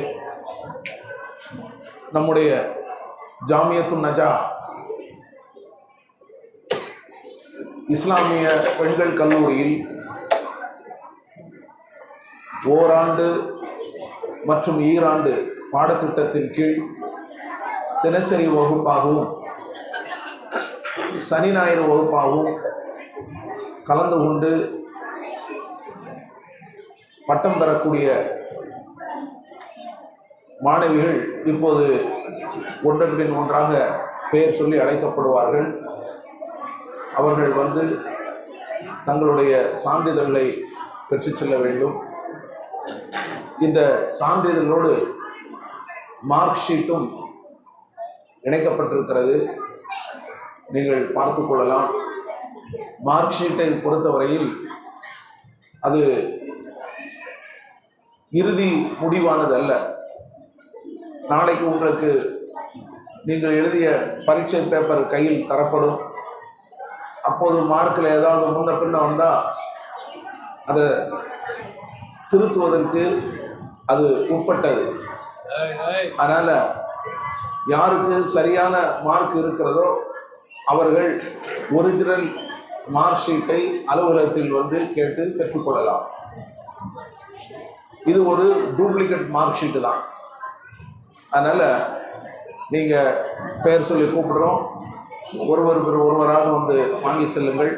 [SPEAKER 1] நம்முடைய ஜாமியத்துன் நஜா இஸ்லாமிய பெண்கள் கல்லூரியில் ஓராண்டு மற்றும் ஈராண்டு பாடத்திட்டத்தின் கீழ் தினசரி வகுப்பாகவும் சனி ஞாயிறு வகுப்பாகவும் கலந்து கொண்டு பட்டம் பெறக்கூடிய மாணவிகள் இப்போது ஒன்றன் பின் ஒன்றாக பெயர் சொல்லி அழைக்கப்படுவார்கள். அவர்கள் வந்து தங்களுடைய சான்றிதழ்களை பெற்று செல்ல வேண்டும். இந்த சான்றிதழோடு மார்க் ஷீட்டும் இணைக்கப்பட்டிருக்கிறது, நீங்கள் பார்த்து கொள்ளலாம். மார்க் ஷீட்டை பொறுத்தவரையில் அது இறுதி முடிவானது அல்ல. நாளைக்கு உங்களுக்கு நீங்கள் எழுதிய பரீட்சை பேப்பர் கையில் தரப்படும். அப்போது மார்க்கில் ஏதாவது முன்ன பின்ன வந்தால் அதை திருத்துவதற்கு அது உட்பட்டது. அதனால் யாருக்கு சரியான மார்க் இருக்கிறதோ அவர்கள் ஒரிஜினல் மார்க் ஷீட்டை அலுவலகத்தில் வந்து கேட்டு பெற்றுக்கொள்ளலாம். இது ஒரு டூப்ளிகேட் மார்க் ஷீட்டு தான். அதனால் நீங்கள் பெயர் சொல்லி கூப்பிடுறோம், ஒருவராக வந்து வாங்கி செல்லுங்கள்.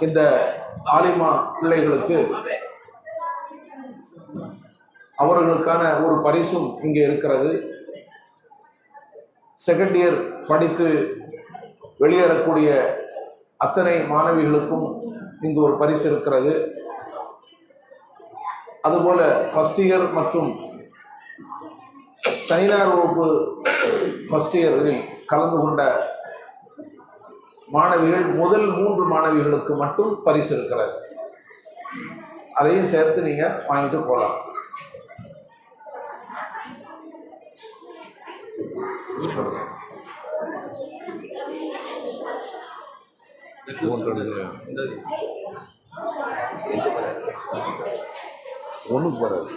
[SPEAKER 1] இந்த ஆலிமா பிள்ளைகளுக்கு அவர்களுக்கான ஒரு பரிசும் இங்கே இருக்கிறது. செகண்ட் இயர் படித்து வெளியேறக்கூடிய அத்தனை மாணவிகளுக்கும் இங்கு ஒரு பரிசு இருக்கிறது. அதுபோல ஃபர்ஸ்ட் இயர் மற்றும் சனி ஞாயிறு வகுப்பு ஃபர்ஸ்ட் இயரில் கலந்து கொண்ட மாணவிகள் முதல் 3 மாணவிகளுக்கு மட்டும் பரிசு இருக்கிறது. அதையும் சேர்த்து நீங்கள் வாங்கிட்டு போகலாம். ஒன்றுக்கு போகிறாரு.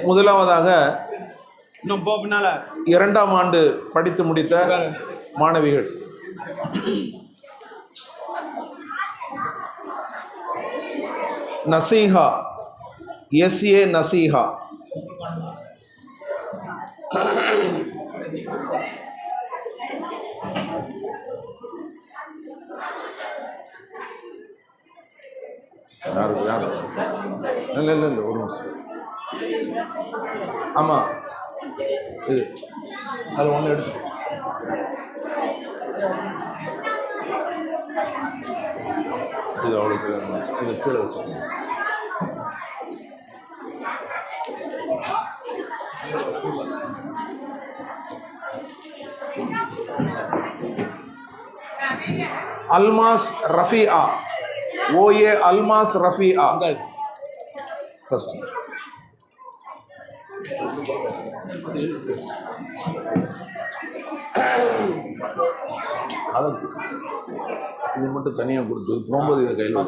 [SPEAKER 1] முதலாவதாக 2ஆம் ஆண்டு படித்து முடித்த மாணவிகள் நசீஹா, SA நசீஹா. யாரு இல்லை இல்லை இல்லை ஒரு நிமிஷம். ஆமாம் இது அது ஒன்று எடுத்து இது அவளுக்கு இது கீழே வச்சுக்கோங்க. Almas Rafia OA Almas Rafia first. அதான் இது மட்டும் தனியாக கொடுத்து போகும்போது இதை கையில்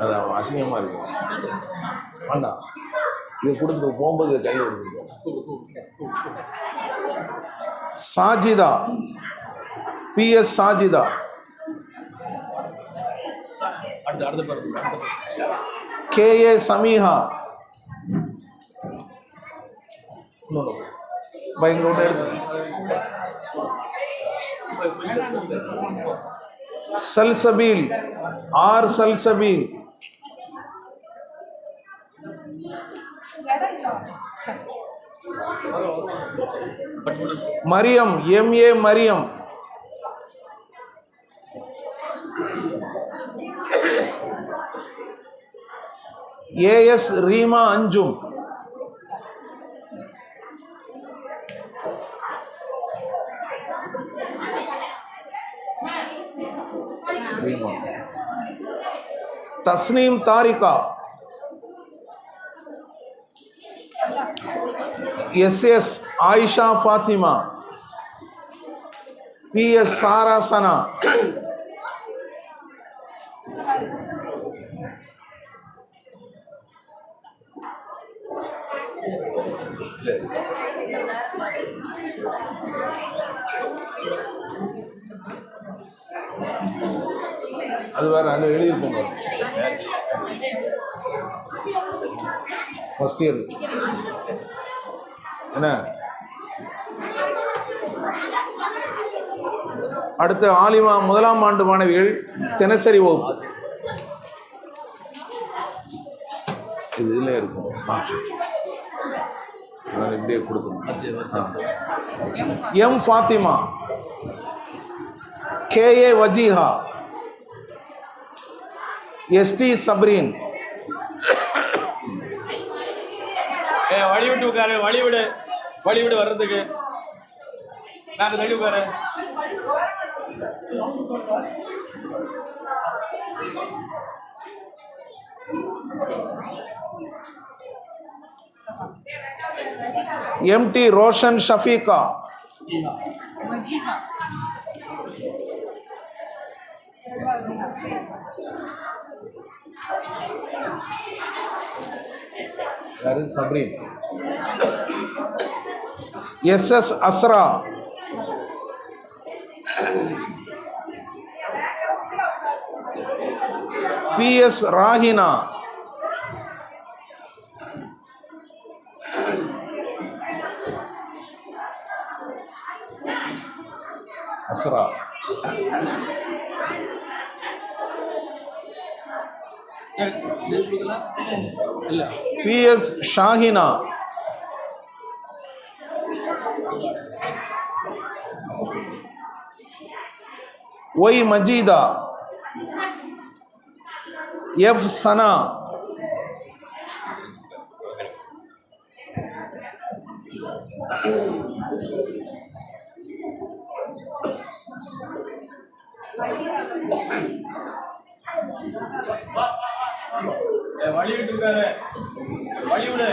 [SPEAKER 1] அது அசிங்கமாக இருக்கும். வேண்டாம், இதை கொடுத்து போகும்போது இதை கையில் கொடுத்துருக்கோம். சாஜிதா பிஎஸ் சாஜிதா. கேஏ சமீஹா. இங்க ஒன்று எடுத்து. Salsabeel R Salsabeel. Mariyam M A Mariyam. A S Reema Anjum. Tasneem Tarika. S S Ayisha Fathima. P S Sara Sana. அது வேற அங்கே எழுதியிருக்கோங்க. ஃபர்ஸ்ட் இயர் என்ன. அடுத்து ஆலிமா முதலாம் ஆண்டு மாணவிகள் தினசரி வகுப்பு. இது இதில் இருக்கும். இப்படியே கொடுத்துருவோம். M Fathima. K A Wajeeha. S T Sabreen.
[SPEAKER 5] வழி விட்டு உட்காரு, வழி விடு வர்றதுக்கு. நாங்கள் தள்ளி உட்காரு.
[SPEAKER 1] M T Roshan Shafeeka. Sabreen. S S Asra. P S Rahina. Asra. P S Shahina. Y Majeeda. F Sana.
[SPEAKER 5] வழி விட்டு உட்காரு, வழி விடு.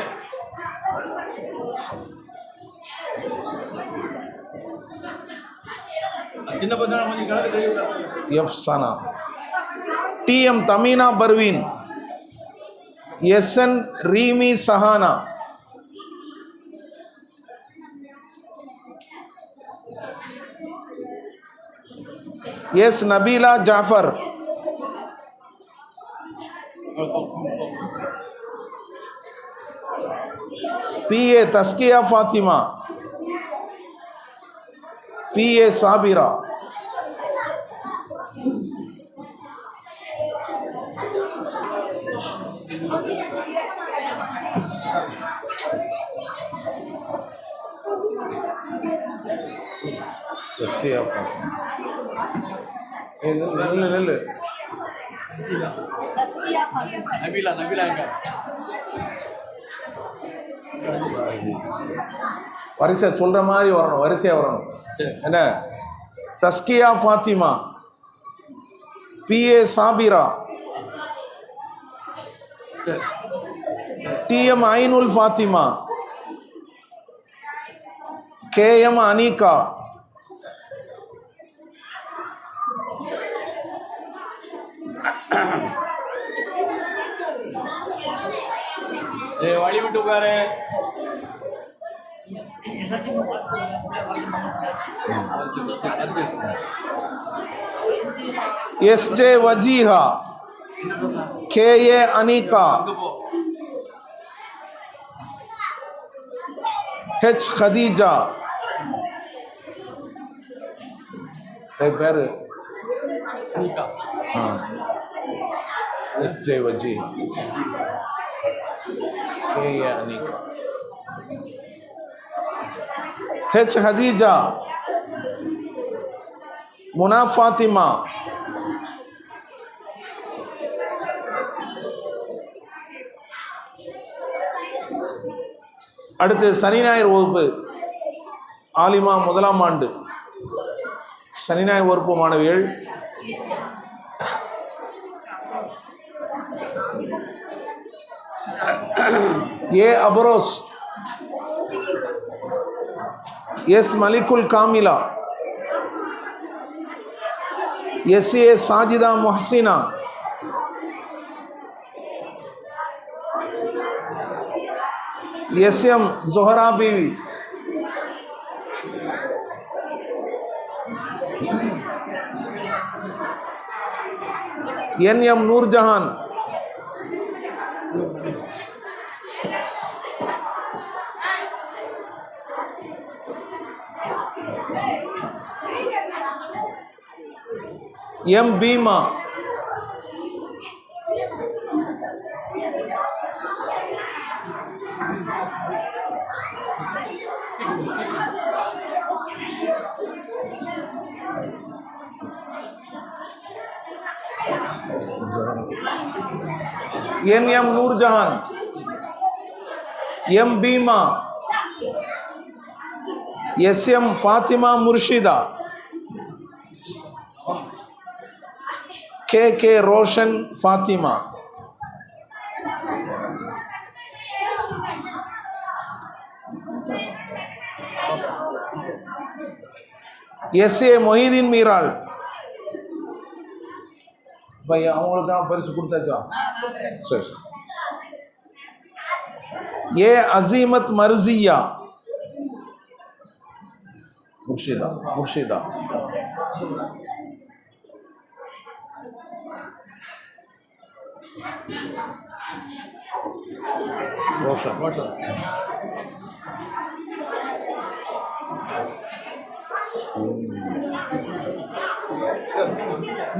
[SPEAKER 5] சின்ன பசங்க கொஞ்சம் கலந்து தள்ளி உட்காரு.
[SPEAKER 1] F Sana. T M Thameena Parveen. S N Reemi Sahana. S Nabeela Jafar. P A Taskiya Fathima. P A Sabira. Taskiya Fathima. நில்லு.
[SPEAKER 5] நபிலா எங்க
[SPEAKER 1] வரிசை சொல்ற மாதிரி வரணும், வரிசையா வரணும். என்ன? தஸ்கியா Fathima, PA Sabira, TM ஐனுல் Fathima, KM Anika,
[SPEAKER 5] வழி விட்டு உட்காரு.
[SPEAKER 1] SJ வஜீஹா, KA Anika, H Khadija, பேரு SJ வஜீஹா, KA Anika, H Khadija, मुना फातिमा, அடுத்து சனி ஞாயிறு வகுப்பு ஆலிமா முதலாம் ஆண்டு சனி ஞாயிறு வகுப்பு மாணவிகள் A Afroz, S Malikul Kamila, SA Sajida Muhsina, SM Zohra Bibi, NM Noorjahan, M बीमा, NM नूरजहान, M बीमा, SM फातिमा मुर्शिदा, KK रोशन फातिमा, SA मोहिदीन मीराल. भाई அவங்களுக்கு தான் பரிசு கொடுத்தாச்சா? சரி. ये अजीमत मर्जिया मुर्शिदा, रोशन,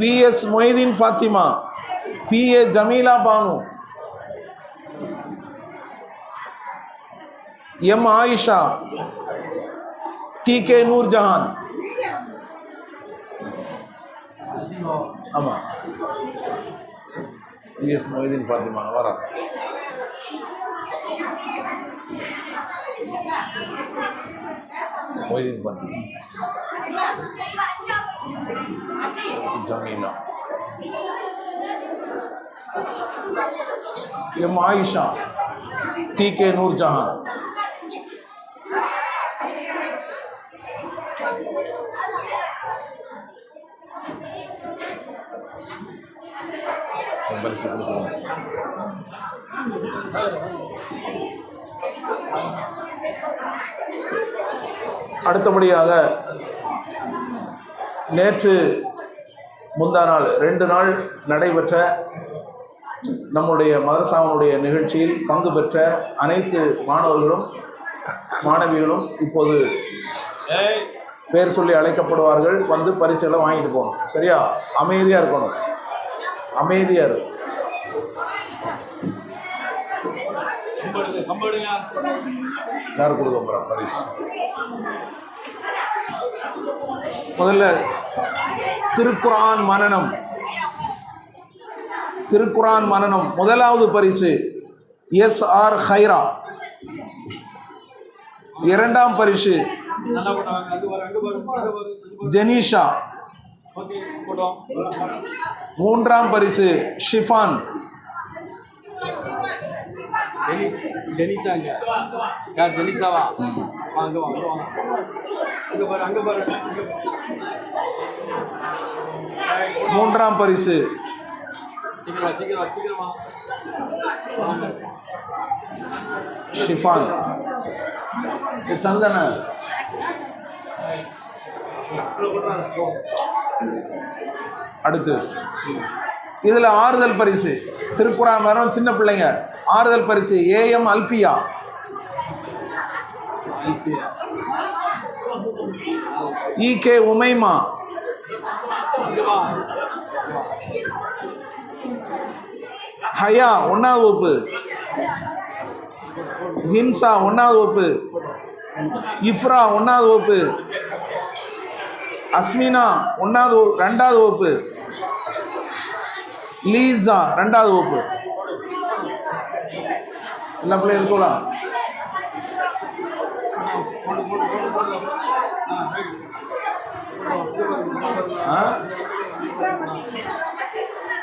[SPEAKER 1] VS मोहिदीन फातिमा, PA जमीला बानू, M आयशा, TK नूरजहान, आमा VS मोहिदीन फातिमा हमारा मोहिदीन फातिमा, जमीला, M आयशा, TK नूरजहान, அடுத்தபடியாக நேற்று முந்தா நாள் 2 நாள் நடைபெற்ற நம்முடைய மதரசாவுடைய நிகழ்ச்சியில் பங்கு பெற்ற அனைத்து மாணவர்களும் மாணவிகளும் இப்போது பேர் சொல்லி அழைக்கப்படுவார்கள். வந்து பரிசுகளை வாங்கிட்டு போகணும். சரியா? அமைதியாக இருக்கணும். அமைதியாக இருக்கும். யார் கொடுக்க போகிறா பரிசு? முதல்ல திருக்குரான் மனனம். திருக்குரான் மனனம் முதலாவது பரிசு SR ஹைரா. இரண்டாம் பரிசு ஜெனிஷா. மூன்றாம் பரிசு ஷிஃபான்.
[SPEAKER 5] ஜெனிஷாங்க யார்? ஜெனிஷாவா? அங்க வாங்க அங்க பாரு அங்க பாரு.
[SPEAKER 1] மூன்றாம் பரிசு
[SPEAKER 5] சீக்கிரமா சீக்கிரமா சீக்கிரமா
[SPEAKER 1] ஷிஃபான். இது சந்தானே? அடுத்து இதுல ஆறுதல் பரிசு திருக்குரான் வரும் சின்ன பிள்ளைங்க. ஆறுதல் பரிசு AM அல்ஃபியா. EK உமைமா. ஹயா 1வது வகுப்பு. ஹின்சா 1வது வகுப்பு. இஃப்ரா 1வது வகுப்பு. அஸ்மினா 2வது வகுப்பு. லீசா 2வது வகுப்பு. எல்லா பிள்ளையும் இருக்கலாம்.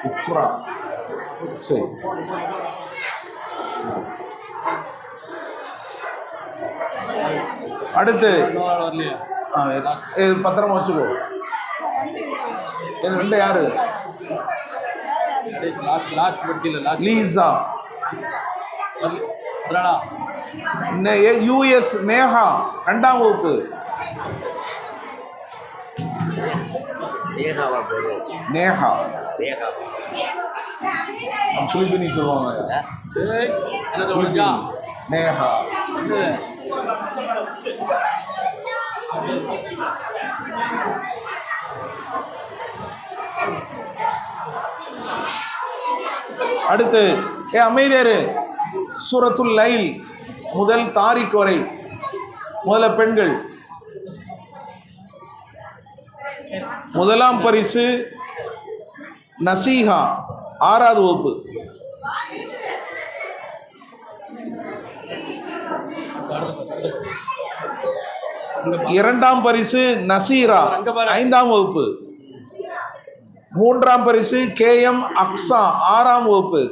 [SPEAKER 1] இஃப்ரா சரி. அடுத்து பத்திரமா வச்சுக்கோ. ரெண்டு யாரு? லீசா. US நேஹா 2ஆம் வகுப்பு. நேஹா சுல்பினி சொல்லுவாங்க. நேஹா. அடுத்து அமைதியாரு. சூரத்துல் லைல் முதல் தாரிக் வரை. முதல்ல பெண்கள். முதலாம் பரிசு நசீஹா 6வது வகுப்பு. இரண்டாம் பரிசு நசீரா 5ஆம் வகுப்பு. மூன்றாம் பரிசு KM அக்ஸா 6ஆம் வகுப்பு.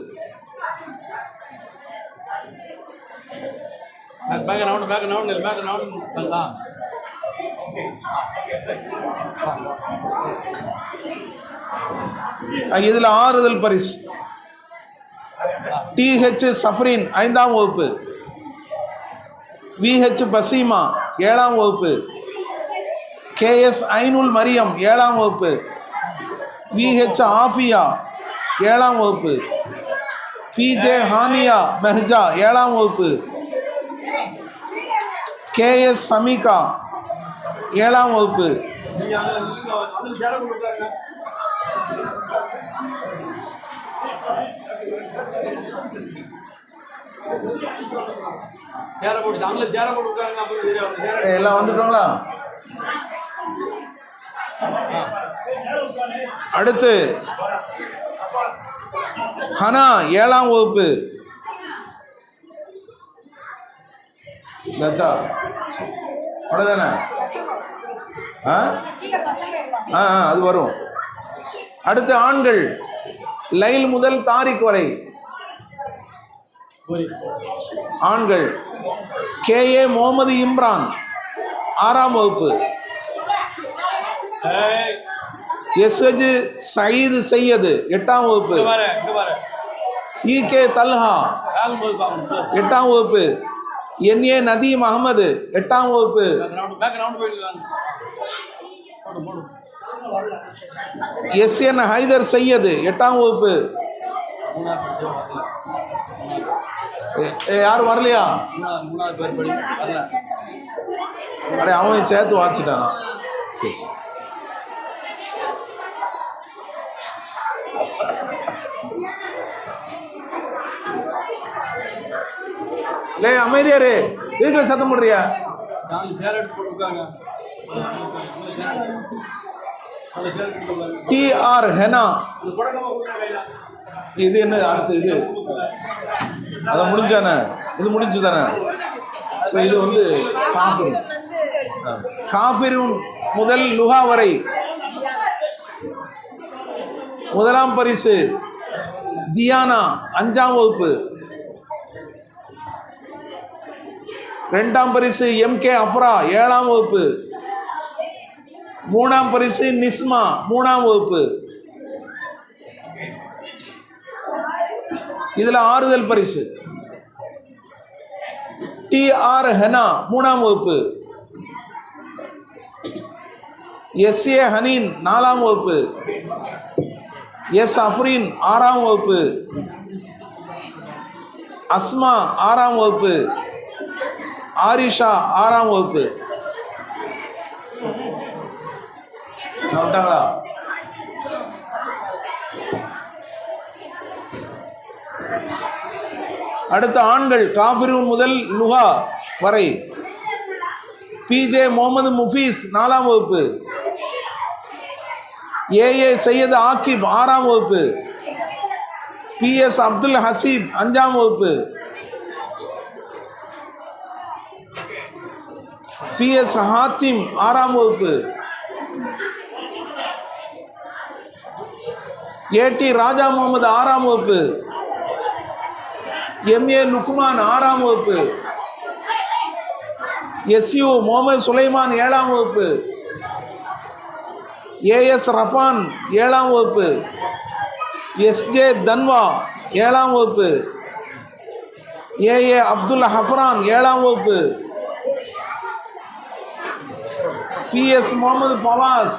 [SPEAKER 1] இதுல ஆறுதல் பரிசு TH சஃப்ரின் 5ஆம் வகுப்பு. VH பசீமா 7ஆம் வகுப்பு. KS ஐனுல் மரியம் 7ஆம் வகுப்பு. VH ஆஃபியா 7ஆம் வகுப்பு. PJ ஹானியா மெஹஜா 7ஆம் வகுப்பு. KS சமிகா 7ஆம் வகுப்பு. எல்லாம் வந்துட்டோங்களா? அடுத்து ஹனா 7ஆம் வகுப்பு. அவ்வளோதானே? அது வரும். அடுத்து ஆண்கள் லைல் முதல் தாரிக் வரை. ஆண்கள் KA முகமது இம்ரான் 6ஆம் வகுப்பு. SH சயீது சையது 8ஆம் வகுப்பு. EK தல்ஹா 8ஆம் வகுப்பு. NA நதீம் அகமது 8ஆம் வகுப்பு. SN ஹைதர் சையது 8ஆம் வகுப்பு. யாரும் வரலையா? அடே அவன் சேர்த்து வாச்சிட்டான். சரி சரி. லே அமைதியாரு, இதுக்குள்ள சத்தம் போடுறியா? டிஆர் ஹெனா, இது என்ன அடுத்து? இது அதை முடிஞ்சானே, இது முடிஞ்சு தானே. இப்போ இது வந்து காஃபிரூன் முதல் லுஹா வரை. முதலாம் பரிசு தியானா 5ஆம் வகுப்பு. இரண்டாம் பரிசு MK அஃப்ரா 7ஆம் வகுப்பு. 3ஆம் பரிசு நிஸ்மா 3ஆம் வகுப்பு. இதுல ஆறுதல் பரிசு டிஆர் ஹெனா 3ஆம் வகுப்பு. SA ஹனீன் 4ஆம் வகுப்பு. S அஃப்ரீன் 6ஆம் வகுப்பு. அஸ்மா 6ஆம் வகுப்பு. ஆரிஷா 6ஆம் வகுப்பு. வந்துட்டாங்களா? அடுத்த ஆண்கள் காஃபிரூன் முதல் லுஹா வரை. PJ முகமது முஃபீஸ் 4ஆம் வகுப்பு. AA சையது ஆக்கிப் 6ஆம் வகுப்பு. PS அப்துல் ஹசீப் 5ஆம் வகுப்பு. PS ஹாத்திம் 6ஆம் வகுப்பு. AT ராஜா முகமது 6ஆம் வகுப்பு. MA லுக்மான் 6ஆம் வகுப்பு. SU முகமது சுலைமான் 7ஆம் வகுப்பு. AS ரஃபான் 7ஆம் வகுப்பு. SJ தன்வா 7ஆம் வகுப்பு. AA அப்துல் ஹஃப்ரான் 7ஆம் வகுப்பு. PS முகமது ஃபவாஸ்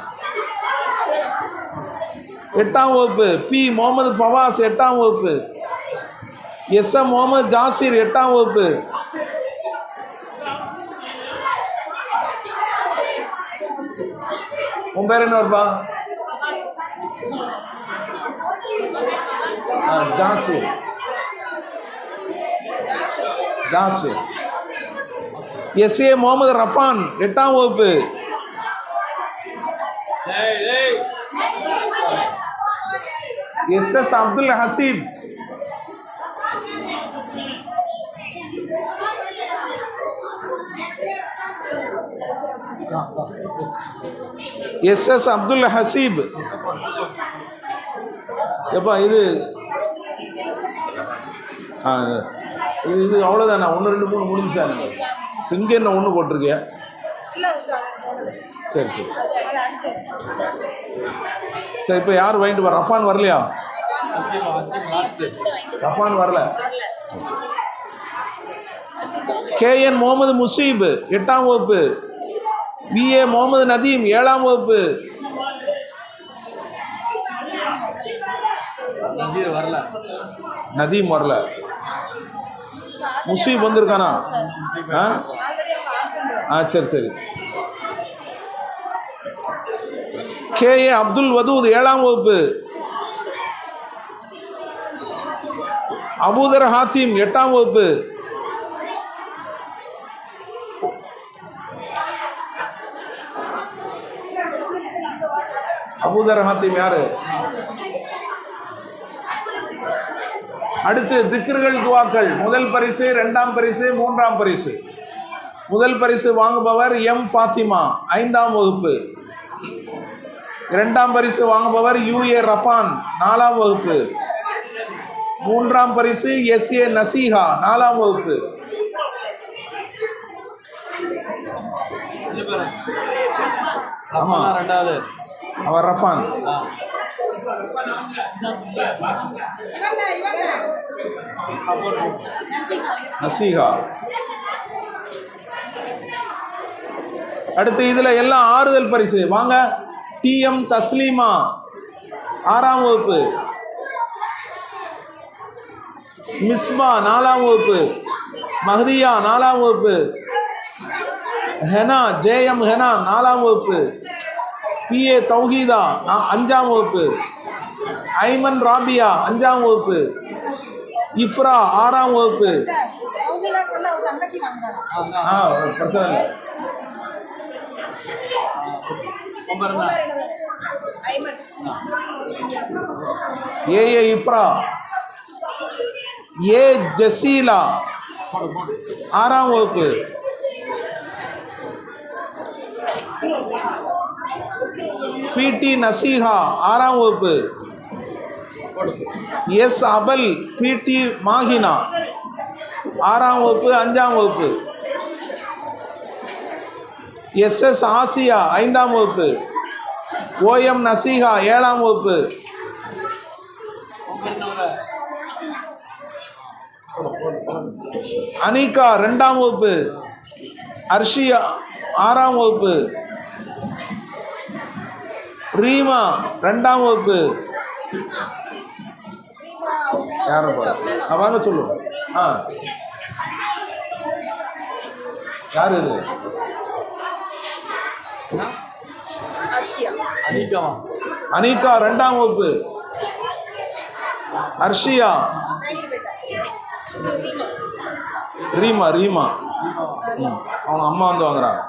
[SPEAKER 1] 8ஆம் வகுப்பு. P முகமது ஃபவாஸ் 8ஆம் வகுப்பு. SM முகமது ஜாசிர் 8ஆம் வகுப்பு. உன் பேர் என்ன வருப்பா? ஜாசிர். ஜாசிர். SA முகமது ரஃபான் 8ஆம் வகுப்பு. SS அப்துல் ஹசீப். SS அப்துல் ஹசீப். எப்பா இது இது அவ்வளோதானே? 1 2 3 முடிஞ்சானே. இங்கே என்ன ஒன்று போட்டிருக்கியா? சரி சரி சரி. இப்போ யார் வாங்கிட்டு வர? ரஃபான் வரலையா? ரஃபான் வரல. KN முகமது முசீப் 8ஆம் வகுப்பு. BA முகமது நதீம் 7ஆம் வகுப்பு. நதீம் வரல. முசீப் வந்திருக்கானா? சரி சரி. KA அப்துல் வதூத் 7ஆம் வகுப்பு. அபூதர் ஹாத்திம் 8ஆம் வகுப்பு. அபூதர் ஹாத்திம் யாரு? அடுத்து திக்ருகள் துவாக்கள். முதல் பரிசு, 2ஆம் பரிசு, 3ஆம் பரிசு. முதல் பரிசு வாங்குபவர் M ஃபாத்திமா 5ஆம் வகுப்பு. 2ஆம் பரிசு வாங்குபவர் UA ரஃபான் 4ஆம் வகுப்பு. 3ஆம் பரிசு SA நசீஹா 4ஆம் வகுப்பு. ஆமா, 2வது அவர் ரஃபான். நசீஹா. அடுத்து இதுல எல்லாம் ஆறுதல் பரிசு. வாங்க. TM தஸ்லீமா 6ஆம் வகுப்பு. மிஸ்பா 4ஆம் வகுப்பு. மஹதியா 4ஆம் வகுப்பு. ஹெனா JM ஹெனா 4ஆம் வகுப்பு. PA தௌஹீதா 5ஆம் வகுப்பு. ஐமன் ராபியா 5ஆம் வகுப்பு. இஃப்ரா 6ஆம் வகுப்பு. பிரச்சனை இல்லை. ஏ இஃப்ரா, ஏ ஜசீலா 6ஆம் வகுப்பு, பிடி நசீஹா 6ஆம் வகுப்பு, எஸ் அபல் பிடி மாஹினா 6ஆம் வகுப்பு 5ஆம் வகுப்பு, எஸ்எஸ் ஆசியா 5ஆம் வகுப்பு, ஓஎம் நசீஹா 7ஆம் வகுப்பு, அனிகா 2ஆம் வகுப்பு, அர்ஷியா 6ஆம் வகுப்பு, ரீமா 2ஆம் வகுப்பு. யாருப்பா வாங்க சொல்லு. யார் இது? அனிகா 2ஆம் வகுப்பு, அர்ஷியா, ரீமா அவங்க அம்மா வந்து வாங்குறாங்க.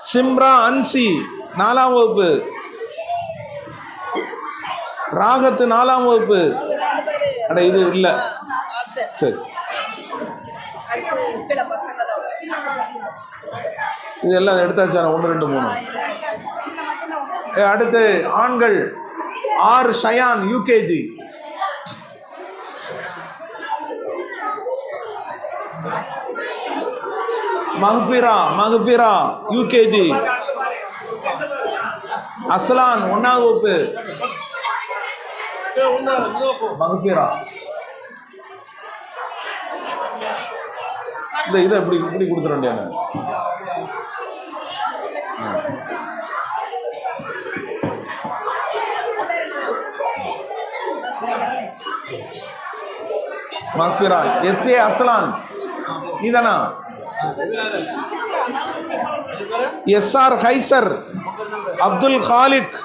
[SPEAKER 1] சிம்ரா அன்சி 4ஆம் வகுப்பு, ராகத்து 4ஆம் வகுப்பு. அட இது இல்லை, சரி இதெல்லாம் எடுத்தாச்சா? 1 2 3. அடுத்து ஆண்கள் R Shayan UKG, Mahfira UKG, Aslan 1ஆம் வகுப்பு, மஹ்ஃபிரா. இதை இப்படி கொடுத்துட வேண்டிய. மஹ்ஃபிரா, எஸ்ஏ அஸ்லான் நீதானா? எஸ்ஆர் ஹைசர், அப்துல் காலிக்,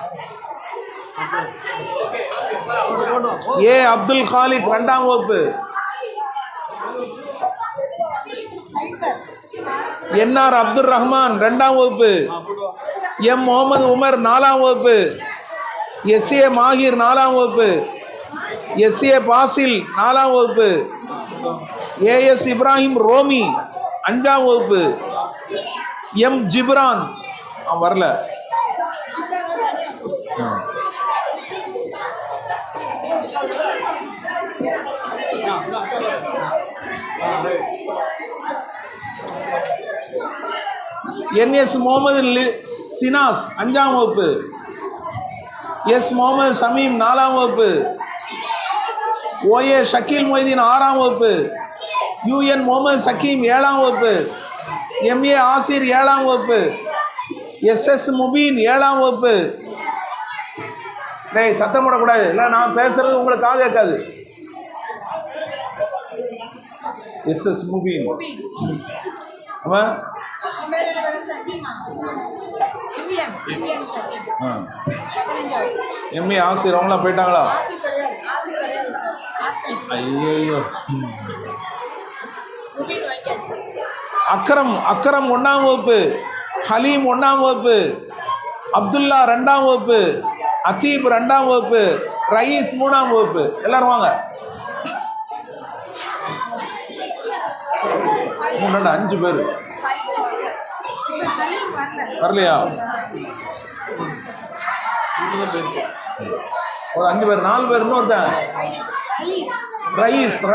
[SPEAKER 1] ஏ அப்துல் காலிக் 2ஆம் வகுப்பு, என்ஆர் அப்துல் ரஹ்மான் 2ஆம் வகுப்பு, எம் முகமது உமர் 4ஆம் வகுப்பு, எஸ்ஏ மாஹிர் 4ஆம் வகுப்பு, எஸ்ஏ பாசில் 4ஆம் வகுப்பு, ஏஎஸ் இப்ராஹிம் ரோமி 5ஆம் வகுப்பு, எம் ஜிப்ரான் வரல. என்எஸ் முகமது சினாஸ் 5ஆம் வகுப்பு, எஸ் முகமது சமீம் 4ஆம் வகுப்பு, ஓஏ ஷக்கீல் மொய்தீன் 6ஆம் வகுப்பு, யூஎன் முகமது சக்கீம் 7ஆம் வகுப்பு, எம்ஏ ஆசிர் 7ஆம் வகுப்பு, எஸ்எஸ் முபீன் 7ஆம் வகுப்பு. டேய் சத்தம் போடக்கூடாது, இல்லை நான் பேசுறது உங்களுக்கு காது கேட்காது. எஸ்எஸ் முபீன் அவன் எம்ஏ ஆசிர் அவங்களாம் போயிட்டாங்களா? ஐயோ. அக்ரம் 1ஆம் வகுப்பு, ஹலீம் 1ஆம் வகுப்பு, அப்துல்லா 2ஆம் வகுப்பு, அத்தீப் 2ஆம் வகுப்பு, ரயீஸ் 3ஆம் வகுப்பு. எல்லாரும் வாங்க. 5 பேர் வரலையா? ஒரு 5 பேர், 4 பேர். இன்னொருத்தன் ரயீஸ்.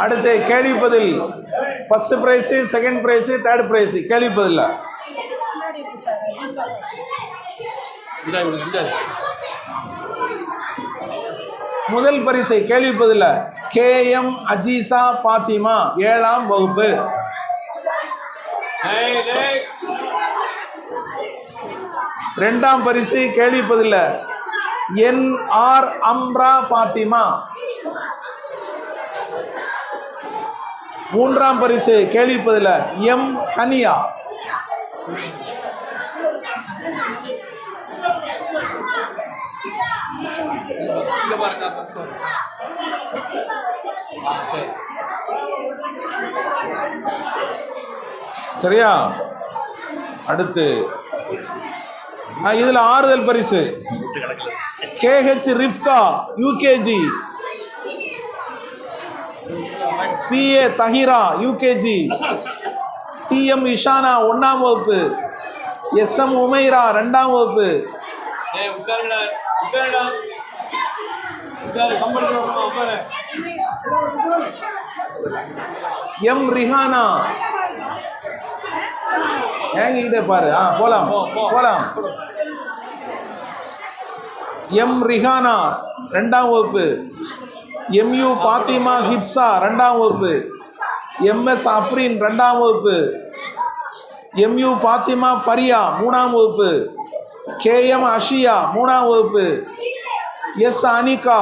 [SPEAKER 1] அடுத்து கேள்விப்பதில் first prize, second prize, third prize. கேள்விப்பதில்லை. முதல் பரிசை கேள்விப்பதில்லை. KM அஜீசா ஃபாத்திமா 7ஆம் வகுப்பு. இரண்டாம் பரிசு கேள்விப்பதில்லை. NR அம்ரா ஃபாத்திமா. மூன்றாம் பரிசு கேள்விப்பதில்லை. M ஹனியா.
[SPEAKER 5] இங்க பாருங்க சரி.
[SPEAKER 1] சரியா? அடுத்து இதுல ஆறுதல் பரிசு KH Rifka UKG, PA Tahira UKG, TM Ishana 1ஆம் வகுப்பு, SM உமைரா 2ஆம் வகுப்பு,
[SPEAKER 5] ஏய் உட்காருடா உட்காருடா உட்காரு கம்பெனி உட்காரு.
[SPEAKER 1] M ரிஹானா என்கிட்ட பாரு. போலாம் போலாம். M ரிஹானா 2ஆம் வகுப்பு, MU ஃபாத்திமா ஹிப்ஸா 2ஆம் வகுப்பு, MS அஃப்ரீன் 2ஆம் வகுப்பு, MU ஃபாத்திமா ஃபரியா 3ஆம் வகுப்பு, KM அஷியா 3ஆம் வகுப்பு, S அனிகா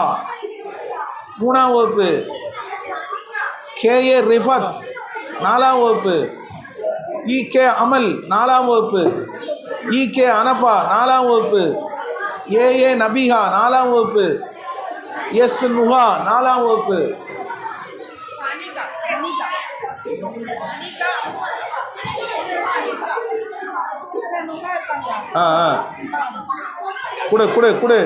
[SPEAKER 1] 3ஆம் வகுப்பு, KA ரிஃபத் 4ஆம் வகுப்பு, EK அமல் 4ஆம் வகுப்பு, EK அனஃபா 4ஆம் வகுப்பு, AA நபிஹா 4ஆம் வகுப்பு, S நுஹா 4ஆம் வகுப்பு. குடு குடு குடு.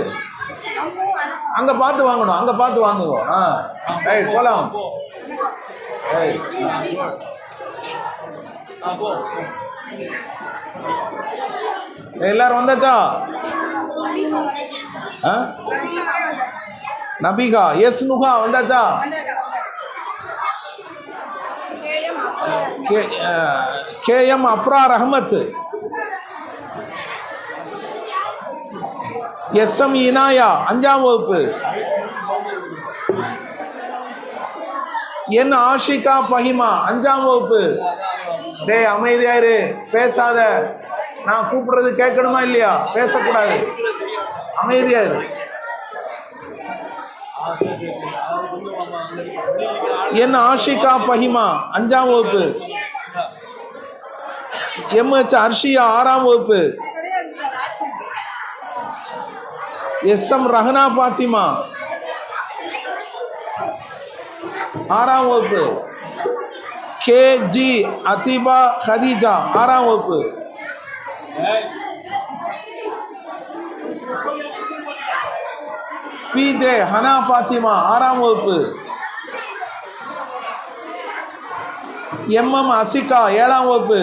[SPEAKER 1] அங்க பார்த்து வாங்கணும், அங்க பார்த்து வாங்குவோம். ரைட் போலாம்.
[SPEAKER 5] போ
[SPEAKER 1] எல்லாரும் வந்தாச்சா? நபிகா எஸ் நுஹா வந்தாச்சா? KM அஃப்ரார் அஹ்மத், SM இனாயா 5ஆம் வகுப்பு, N ஆஷிகா ஃபஹிமா 5ஆம் வகுப்பு. டேய் அமைதியாரு, பேசாத. நான் கூப்பிடுறது கேட்கணுமா இல்லையா? பேசக்கூடாது, அமைதியாரு. N ஆஷிகா ஃபஹிமா 5ஆம் வகுப்பு, MH அர்ஷியா 6ஆம் வகுப்பு, SM ரஹனா ஃபாத்திமா 6ஆம் வகுப்பு, KG அதிபா ஹதீஜா 6ஆம் வகுப்பு, PJ ஹனா ஃபாத்திமா 6ஆம் வகுப்பு, MM அசிகா 7ஆம் வகுப்பு,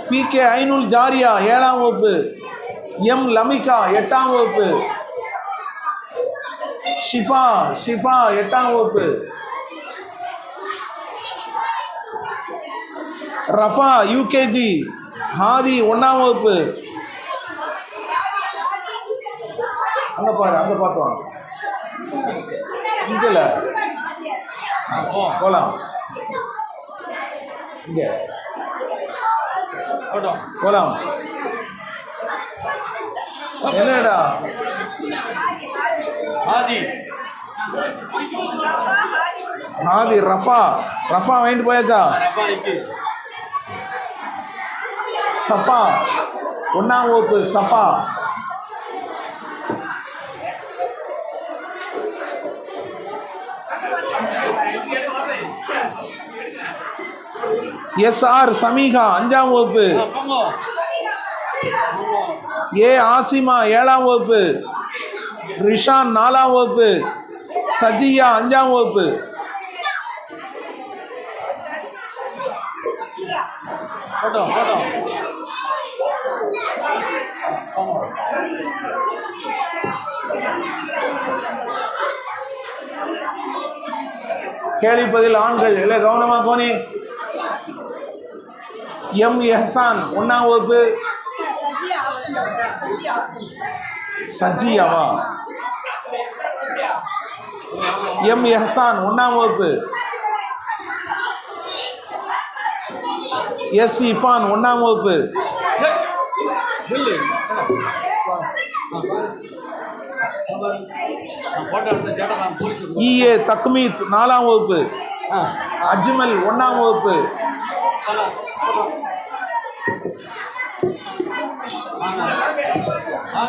[SPEAKER 1] PK ஐனுல் ஜாரியா 7ஆம் வகுப்பு, M லமிகா 8ஆம் வகுப்பு, ஷிஃபா 8ஆம் வகுப்பு, ரஃபா யூகேஜி, ஹாதி 1ஆம் வகுப்பு. அங்க பாரு, அங்க பார்த்து வாங்க. இங்கல போலாம். இங்க போலாம். என்னடா ஹாதி ரஃபா வாங்கிட்டு போயாச்சா? சஃபா 1ஆம் வகுப்பு, சஃபா. SR சமீகா 5ஆம் வகுப்பு, A ஆசிமா 7ஆம் வகுப்பு, ரிஷான் 4ஆம் வகுப்பு, சஜியா 5ஆம் வகுப்பு. கேள்விப்பதில் ஆண்கள் இல்லை, கவனமா கோனி. M எஹசான் 1ஆம் வகுப்பு, சஜியாவா? M எஹசான் 1ஆம் வகுப்பு, S இஃபான் 1ஆம் வகுப்பு, EA தக்மீத் 4ஆம் வகுப்பு, அஜ்மல் 1ஆம் வகுப்பு,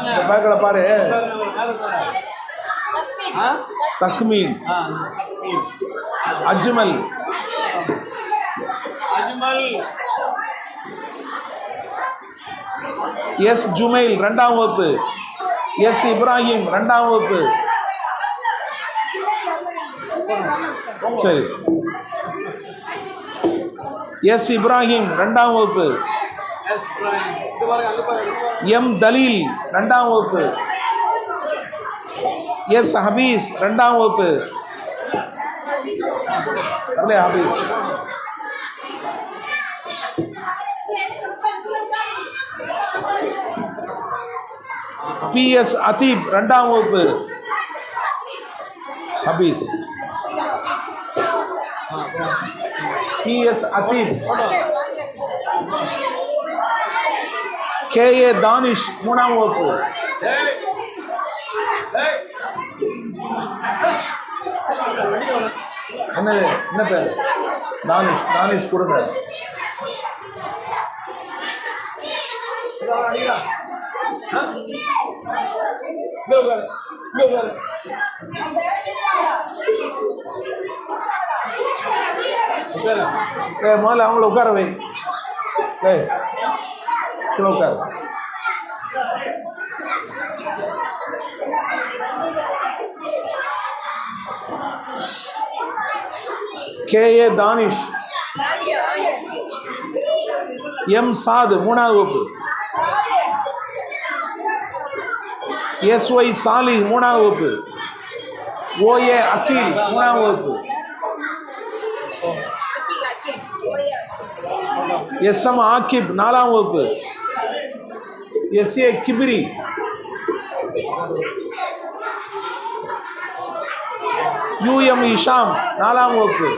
[SPEAKER 1] இந்த பேக்கில் பாரு. தக்மீன், அஜ்மல், எஸ் ஜுமைல் 2ஆம் வகுப்பு, எஸ் இப்ராஹிம் 2ஆம் வகுப்பு. சரி, எஸ் இப்ராஹிம் 2ஆம் வகுப்பு, எம் தலீல் 2ஆம் வகுப்பு, எஸ் ஹபீஸ் 2ஆம் வகுப்பு. ஹபீஸ் PS அதீப் 2ஆம் வகுப்பு. ஹபீஸ் PS அதீப். KA தானிஷ் 3ஆம் வகுப்பு. என்ன பேர்? தானிஷ் கொடுங்க. முதல்ல அவங்கள உட்கார வை. உட்கார. KA தானிஷ், M சாது 3ஆம் வகுப்பு, SY சாலிஹ் 3ஆம் வகுப்பு, OA அக்கீல் 3ஆம் வகுப்பு, SM ஆக்கிப் 4ஆம் வகுப்பு, SA கிபிரி, UM இஷாம் 4ஆம் வகுப்பு.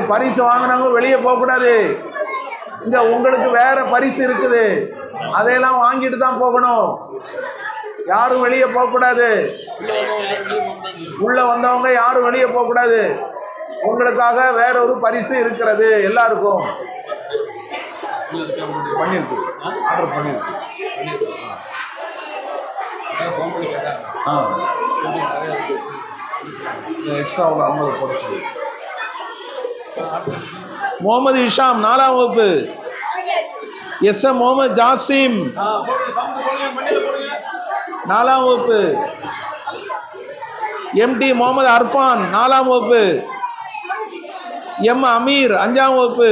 [SPEAKER 1] பரிசு வாங்கினவங்க வெளியே போகக்கூடாது. இங்க உங்களுக்கு வேற பரிசு இருக்குது, அதையெல்லாம் வாங்கிட்டு தான் போகணும். யாரும் வெளியே போகக்கூடாது. உள்ள வந்தவங்க யாரும் வெளியே போகக்கூடாது. உங்களுக்காக வேற ஒரு பரிசு இருக்கிறது. எல்லாருக்கும் பண்ணிருக்கு, ஆர்டர் பண்ணிருக்கு. எக்ஸ்ட்ரா 50 போட சொல்லி. முகமது இஷாம் 4ஆம் வகுப்பு, SM முகமது ஜாசிம் 4ஆம் வகுப்பு, MT முகமது அர்ஃபான் 4ஆம் வகுப்பு, M அமீர் 5ஆம் வகுப்பு,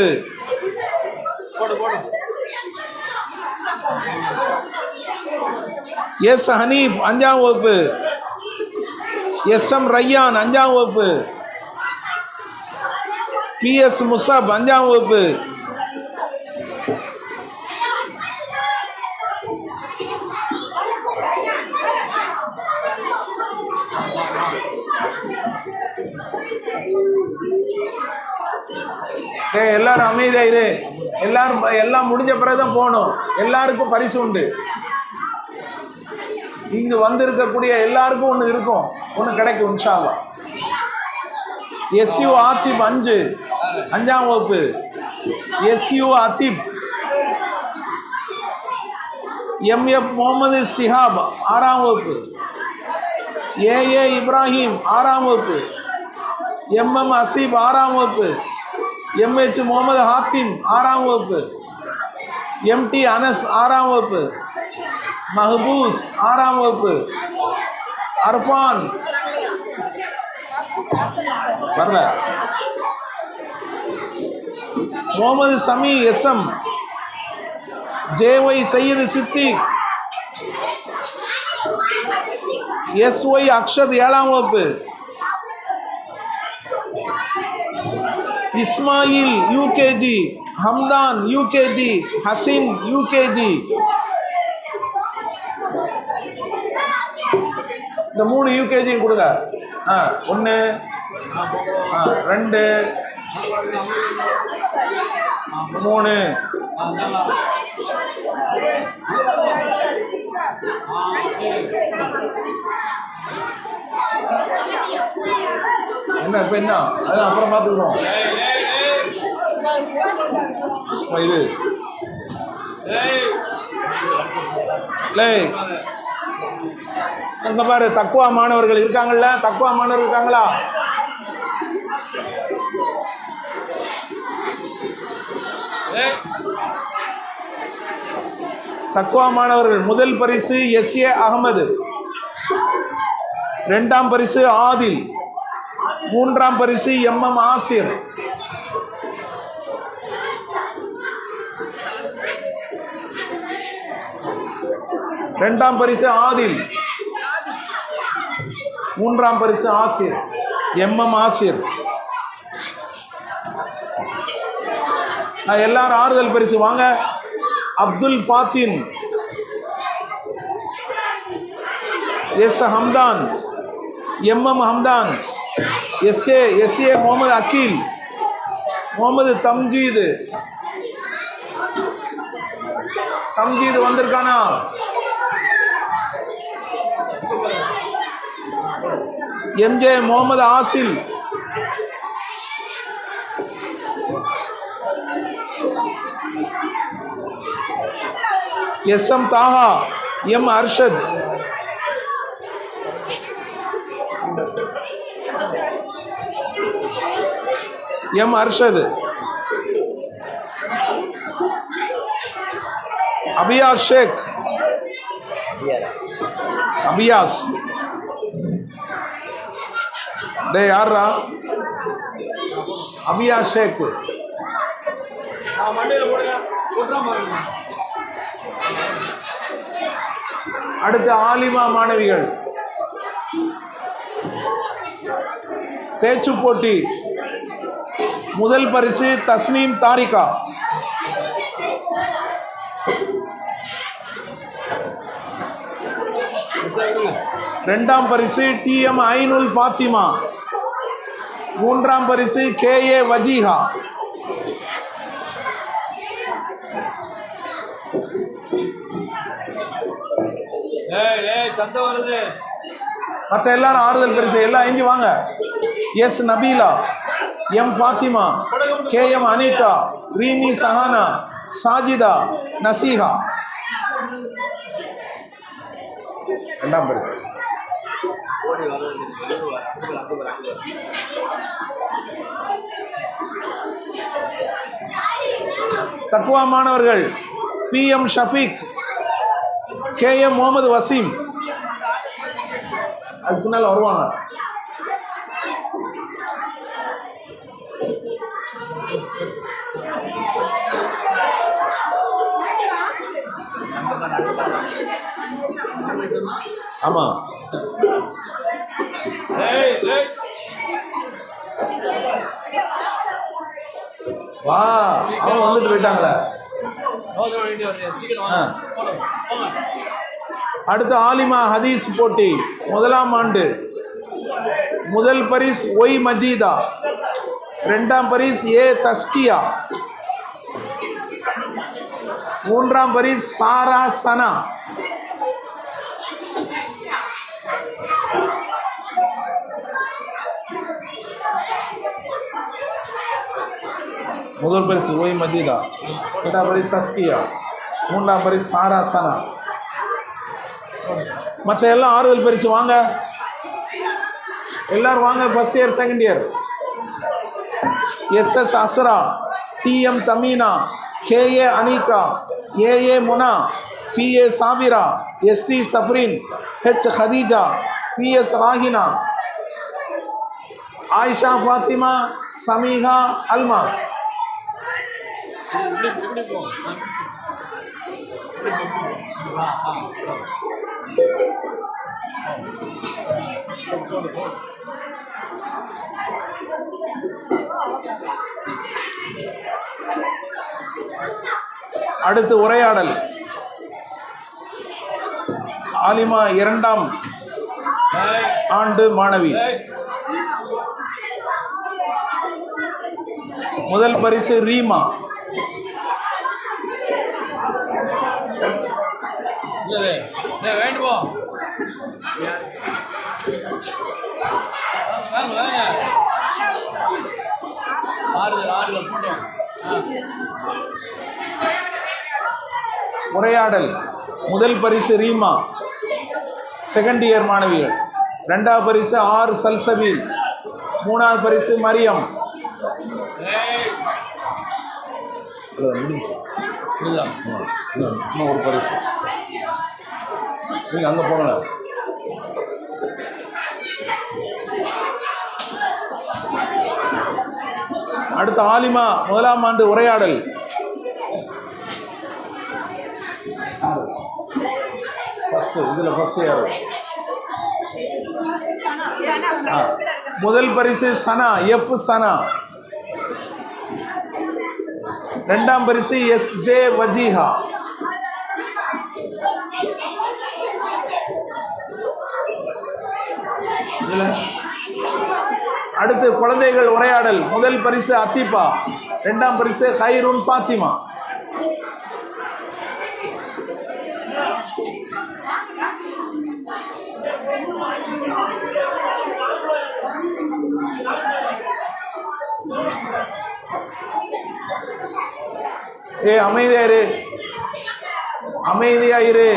[SPEAKER 1] S ஹனீஃப் 5ஆம் வகுப்பு, SM ரய்யான் 5ஆம் வகுப்பு, PS முசாப் 5ஆம் வகுப்பு, எல்லாரும் அமைதியாயிரு. எல்லாரும் எல்லாம் முடிஞ்ச பிறகுதான் போகணும். எல்லாருக்கும் பரிசு உண்டு. இங்கு வந்திருக்கக்கூடிய எல்லாருக்கும் ஒன்று இருக்கும், ஒன்று கிடைக்கும் இன்ஷா அல்லாஹ். SU ஆத்திப் 5ஆம் வகுப்பு, SU ஆத்திப். MF முகமது சிஹாப் 6ஆம் வகுப்பு, AA இப்ராஹிம் 6ஆம் வகுப்பு, MM அசீப் 6ஆம் வகுப்பு, MH முகமது ஹாத்திம் 6ஆம் வகுப்பு, MT அனஸ் 6ஆம் வகுப்பு, மஹபூஸ் 6ஆம் வகுப்பு, அர்ஃபான் வரல, Mohammed Sami SM, JY Syed Siddique, SY Akshat 7ஆம் வகுப்பு, Ismail UKG, Hamdan UKG, Hasin UKG. இந்த 3 UKG கொடுங்க. 1 2 3. என்ன இப்ப என்ன? அது அப்புறம் பார்த்துக்கிறோம். இது அங்க பாரு, தக்குவா மாணவர்கள் இருக்காங்கல்ல? தக்குவா மாணவர்கள் இருக்காங்களா? தக்குவா மாணவர்கள். முதல் பரிசு SA அகமது, இரண்டாம் பரிசு ஆதில், மூன்றாம் பரிசு MM ஆசிர், இரண்டாம் பரிசு ஆதில், மூன்றாம் பரிசு ஆசிர், MM ஆசிர். எல்லாரும் ஆறுதல் பரிசு வாங்க. Abdul ஃபாத்தின், S Hamdan, MM Hamdan, SA Mohammed அக்கீல், Mohammed தம்ஜீது வந்திருக்கானா? MJ Mohammed ஆசில், SM Taha, M Arshad, M Arshad, Abhyas ஷேக், அபியாஸ். டே யாரா? அபியாஸ் ஷேக். அடுத்து ஆலிமா மாணவிகள். பேச்சு போட்டி. முதல் பரிசு தஸ்னீம் தாரிகா, இரண்டாம் பரிசு TM ஐனுல் ஃபாத்திமா, மூன்றாம் பரிசு KA வஜீஹா, மற்ற எல்லாரும் ஆறுதல் பரிசு. எல்லாம் எஞ்சி வாங்க. S Nabila, M Fathima, KM Anika, ரீமி Sahana, Sajida, நசீஹா. இரண்டாம் பரிசு. தக்குவா மாணவர்கள் PM ஷஃபீக், KM முகமது வசீம். அதுக்கு பின்னால் வருவாங்க. ஆமா, வா, அவங்க வந்துட்டு போயிட்டாங்களே. அடுத்து ஆலிமா ஹதீஸ் போட்டி. முதலாம் ஆண்டு. முதல் பரிஸ் ஒய் மஜீதா, இரண்டாம் பரிஸ் A தஸ்கியா, மூன்றாம் பரிஸ் சாரா சனா, முதல் பரிசு ஒய் மஜீதா, இரண்டாம் பரிஸ் தஸ்கியா, மூன்றாம் பரிஸ் சாரா சனா. மற்ற எல்லாம் ஆறுதல் பரிசு வாங்க. எல்லாரும் வாங்க. First year, second year. SS Asra, TM Thameena, KA Anika, AA Muna, PA Sabira, ST Safrin, H Hadeeja, PS Rahina, Ayisha Fathima, Sameeha Almas. அடுத்து உரையாடல். ஆலிமா இரண்டாம் ஆண்டு மாணவி. முதல் பரிசு ரீமா,
[SPEAKER 5] வேண்டுமோ வாங்க வாங்க ஆறுதல் ஆறுதல் போட்டோம்.
[SPEAKER 1] உரையாடல். முதல் பரிசு ரீமா, செகண்ட் இயர் மாணவிகள். ரெண்டாவது பரிசு ஆர் சல்சபீல். மூணாவது பரிசு மரியம். இன்னும் ஒரு பரிசு. நீங்க அங்க போகல. அடுத்த ஆலிமா, முதலாம் ஆண்டு உரையாடல். இதுல ஃபர்ஸ்ட் யாரு? முதல் பரிசு சனா, எஃப் சனா. இரண்டாம் பரிசு எஸ் ஜே வஜீஹா. அடுத்து குழந்தைகள் உரையாடல். முதல் பரிசு அத்திபா, இரண்டாம் பரிசு ஹைருன் ஃபாத்திமா. அமைதியாயிரு, அமைதியாயிரு.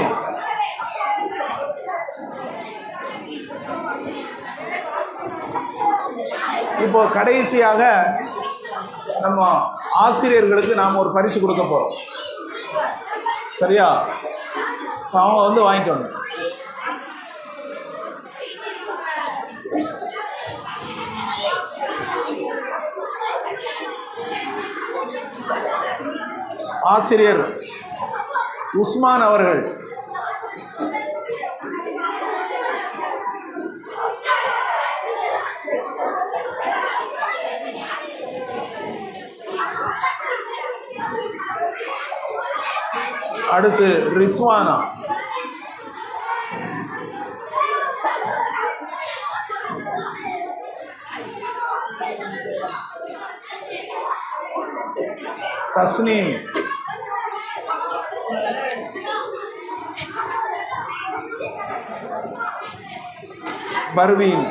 [SPEAKER 1] இப்போ கடைசியாக நம்ம ஆசிரியர்களுக்கு நாம் ஒரு பரிசு கொடுக்க போறோம். சரியா? அவங்க வந்து வாங்கிக்கணும். ஆசிரியர் உஸ்மான் அவர்கள். அடுத்து ரிஸ்வானா. தஸ்னீம். பர்வீன்.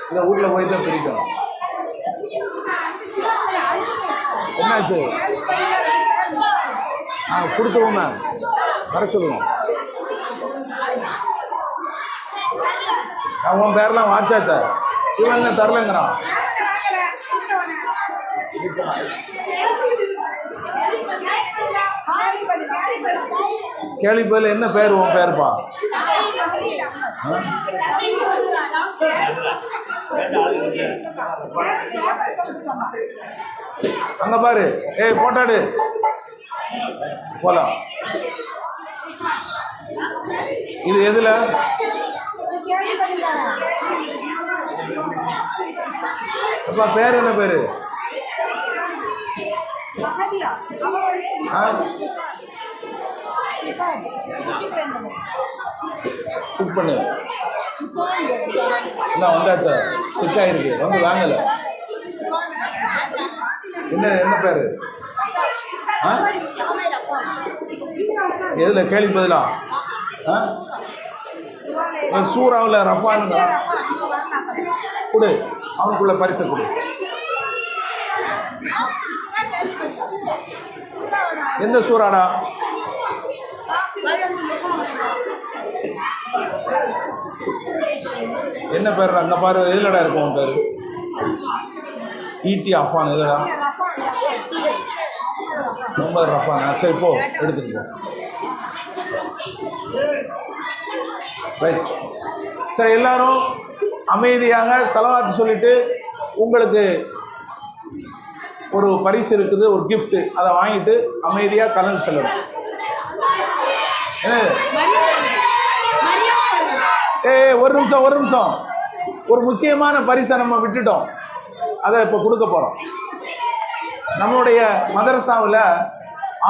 [SPEAKER 1] இந்த வீட்டுல போய் தான் பிரிக்கணும். என்னாச்சு? கொடுத்துவோங்க, வர சொல்லுவோம். உன் பேரெல்லாம் வாச்சாச்சா? இவன் என்ன தரலங்கிறான். கேள்விப்பதில் என்ன பேர்? உன் பேருப்பா? அங்க பாரு. போட்டாடு போலாம். இது எதுல? அப்பா பேர் என்ன பேரு? குக் பண்ணு. என்ன வந்தாச்சா? குக் ஆயிருக்கு. வந்து வாங்கல. என்ன பேரு? எதுல கேள்விப்பதிலா? சூறாவில் ரஃபான் கொடு. அவனுக்குள்ள பரிசை கொடு. எந்த சூறாடா? என்ன பேர்? அந்த பாரு. எதுலடா இருக்கும் உன் பேரு? ஈட்டி அஃபான். எதுலடா? முகமது ரஃபான். சரி போ, எடுத்துட்டு போ. ரைட். சரி, எல்லாரும் அமைதியாக சலவாத்து சொல்லிட்டு உங்களுக்கு ஒரு பரிசு இருக்குது, ஒரு கிஃப்ட். அதை வாங்கிட்டு அமைதியாக கலந்து செல்லணும். ஒரு நிமிஷம். ஒரு முக்கியமான பரிசை நம்ம விட்டுட்டோம். அதை இப்போ கொடுக்க போகிறோம். நம்மளுடைய மதரசாவில்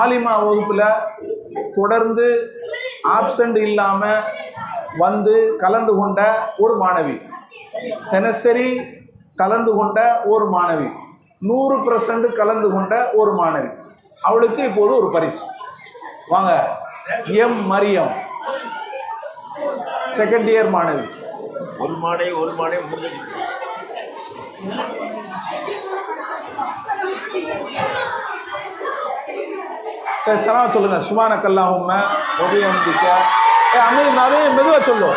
[SPEAKER 1] ஆலிமா வகுப்பில் தொடர்ந்து ஆப்சண்ட் இல்லாமல் வந்து கலந்து கொண்ட ஒரு மாணவி, தினசரி கலந்து கொண்ட ஒரு மாணவி, 100% கலந்து கொண்ட ஒரு மாணவி. அவளுக்கு இப்போது ஒரு பரிசு. வாங்க. எம் மரியம், செகண்ட் இயர் மாணவி.
[SPEAKER 2] ஒரு மாணவி முடிஞ்சு
[SPEAKER 1] சரி சலாம் சொல்லுங்க. சுப்ஹானக்கல்லாஹும்ம வபிஹம்திக. அமீர் அதே மெதுவா சொல்லு.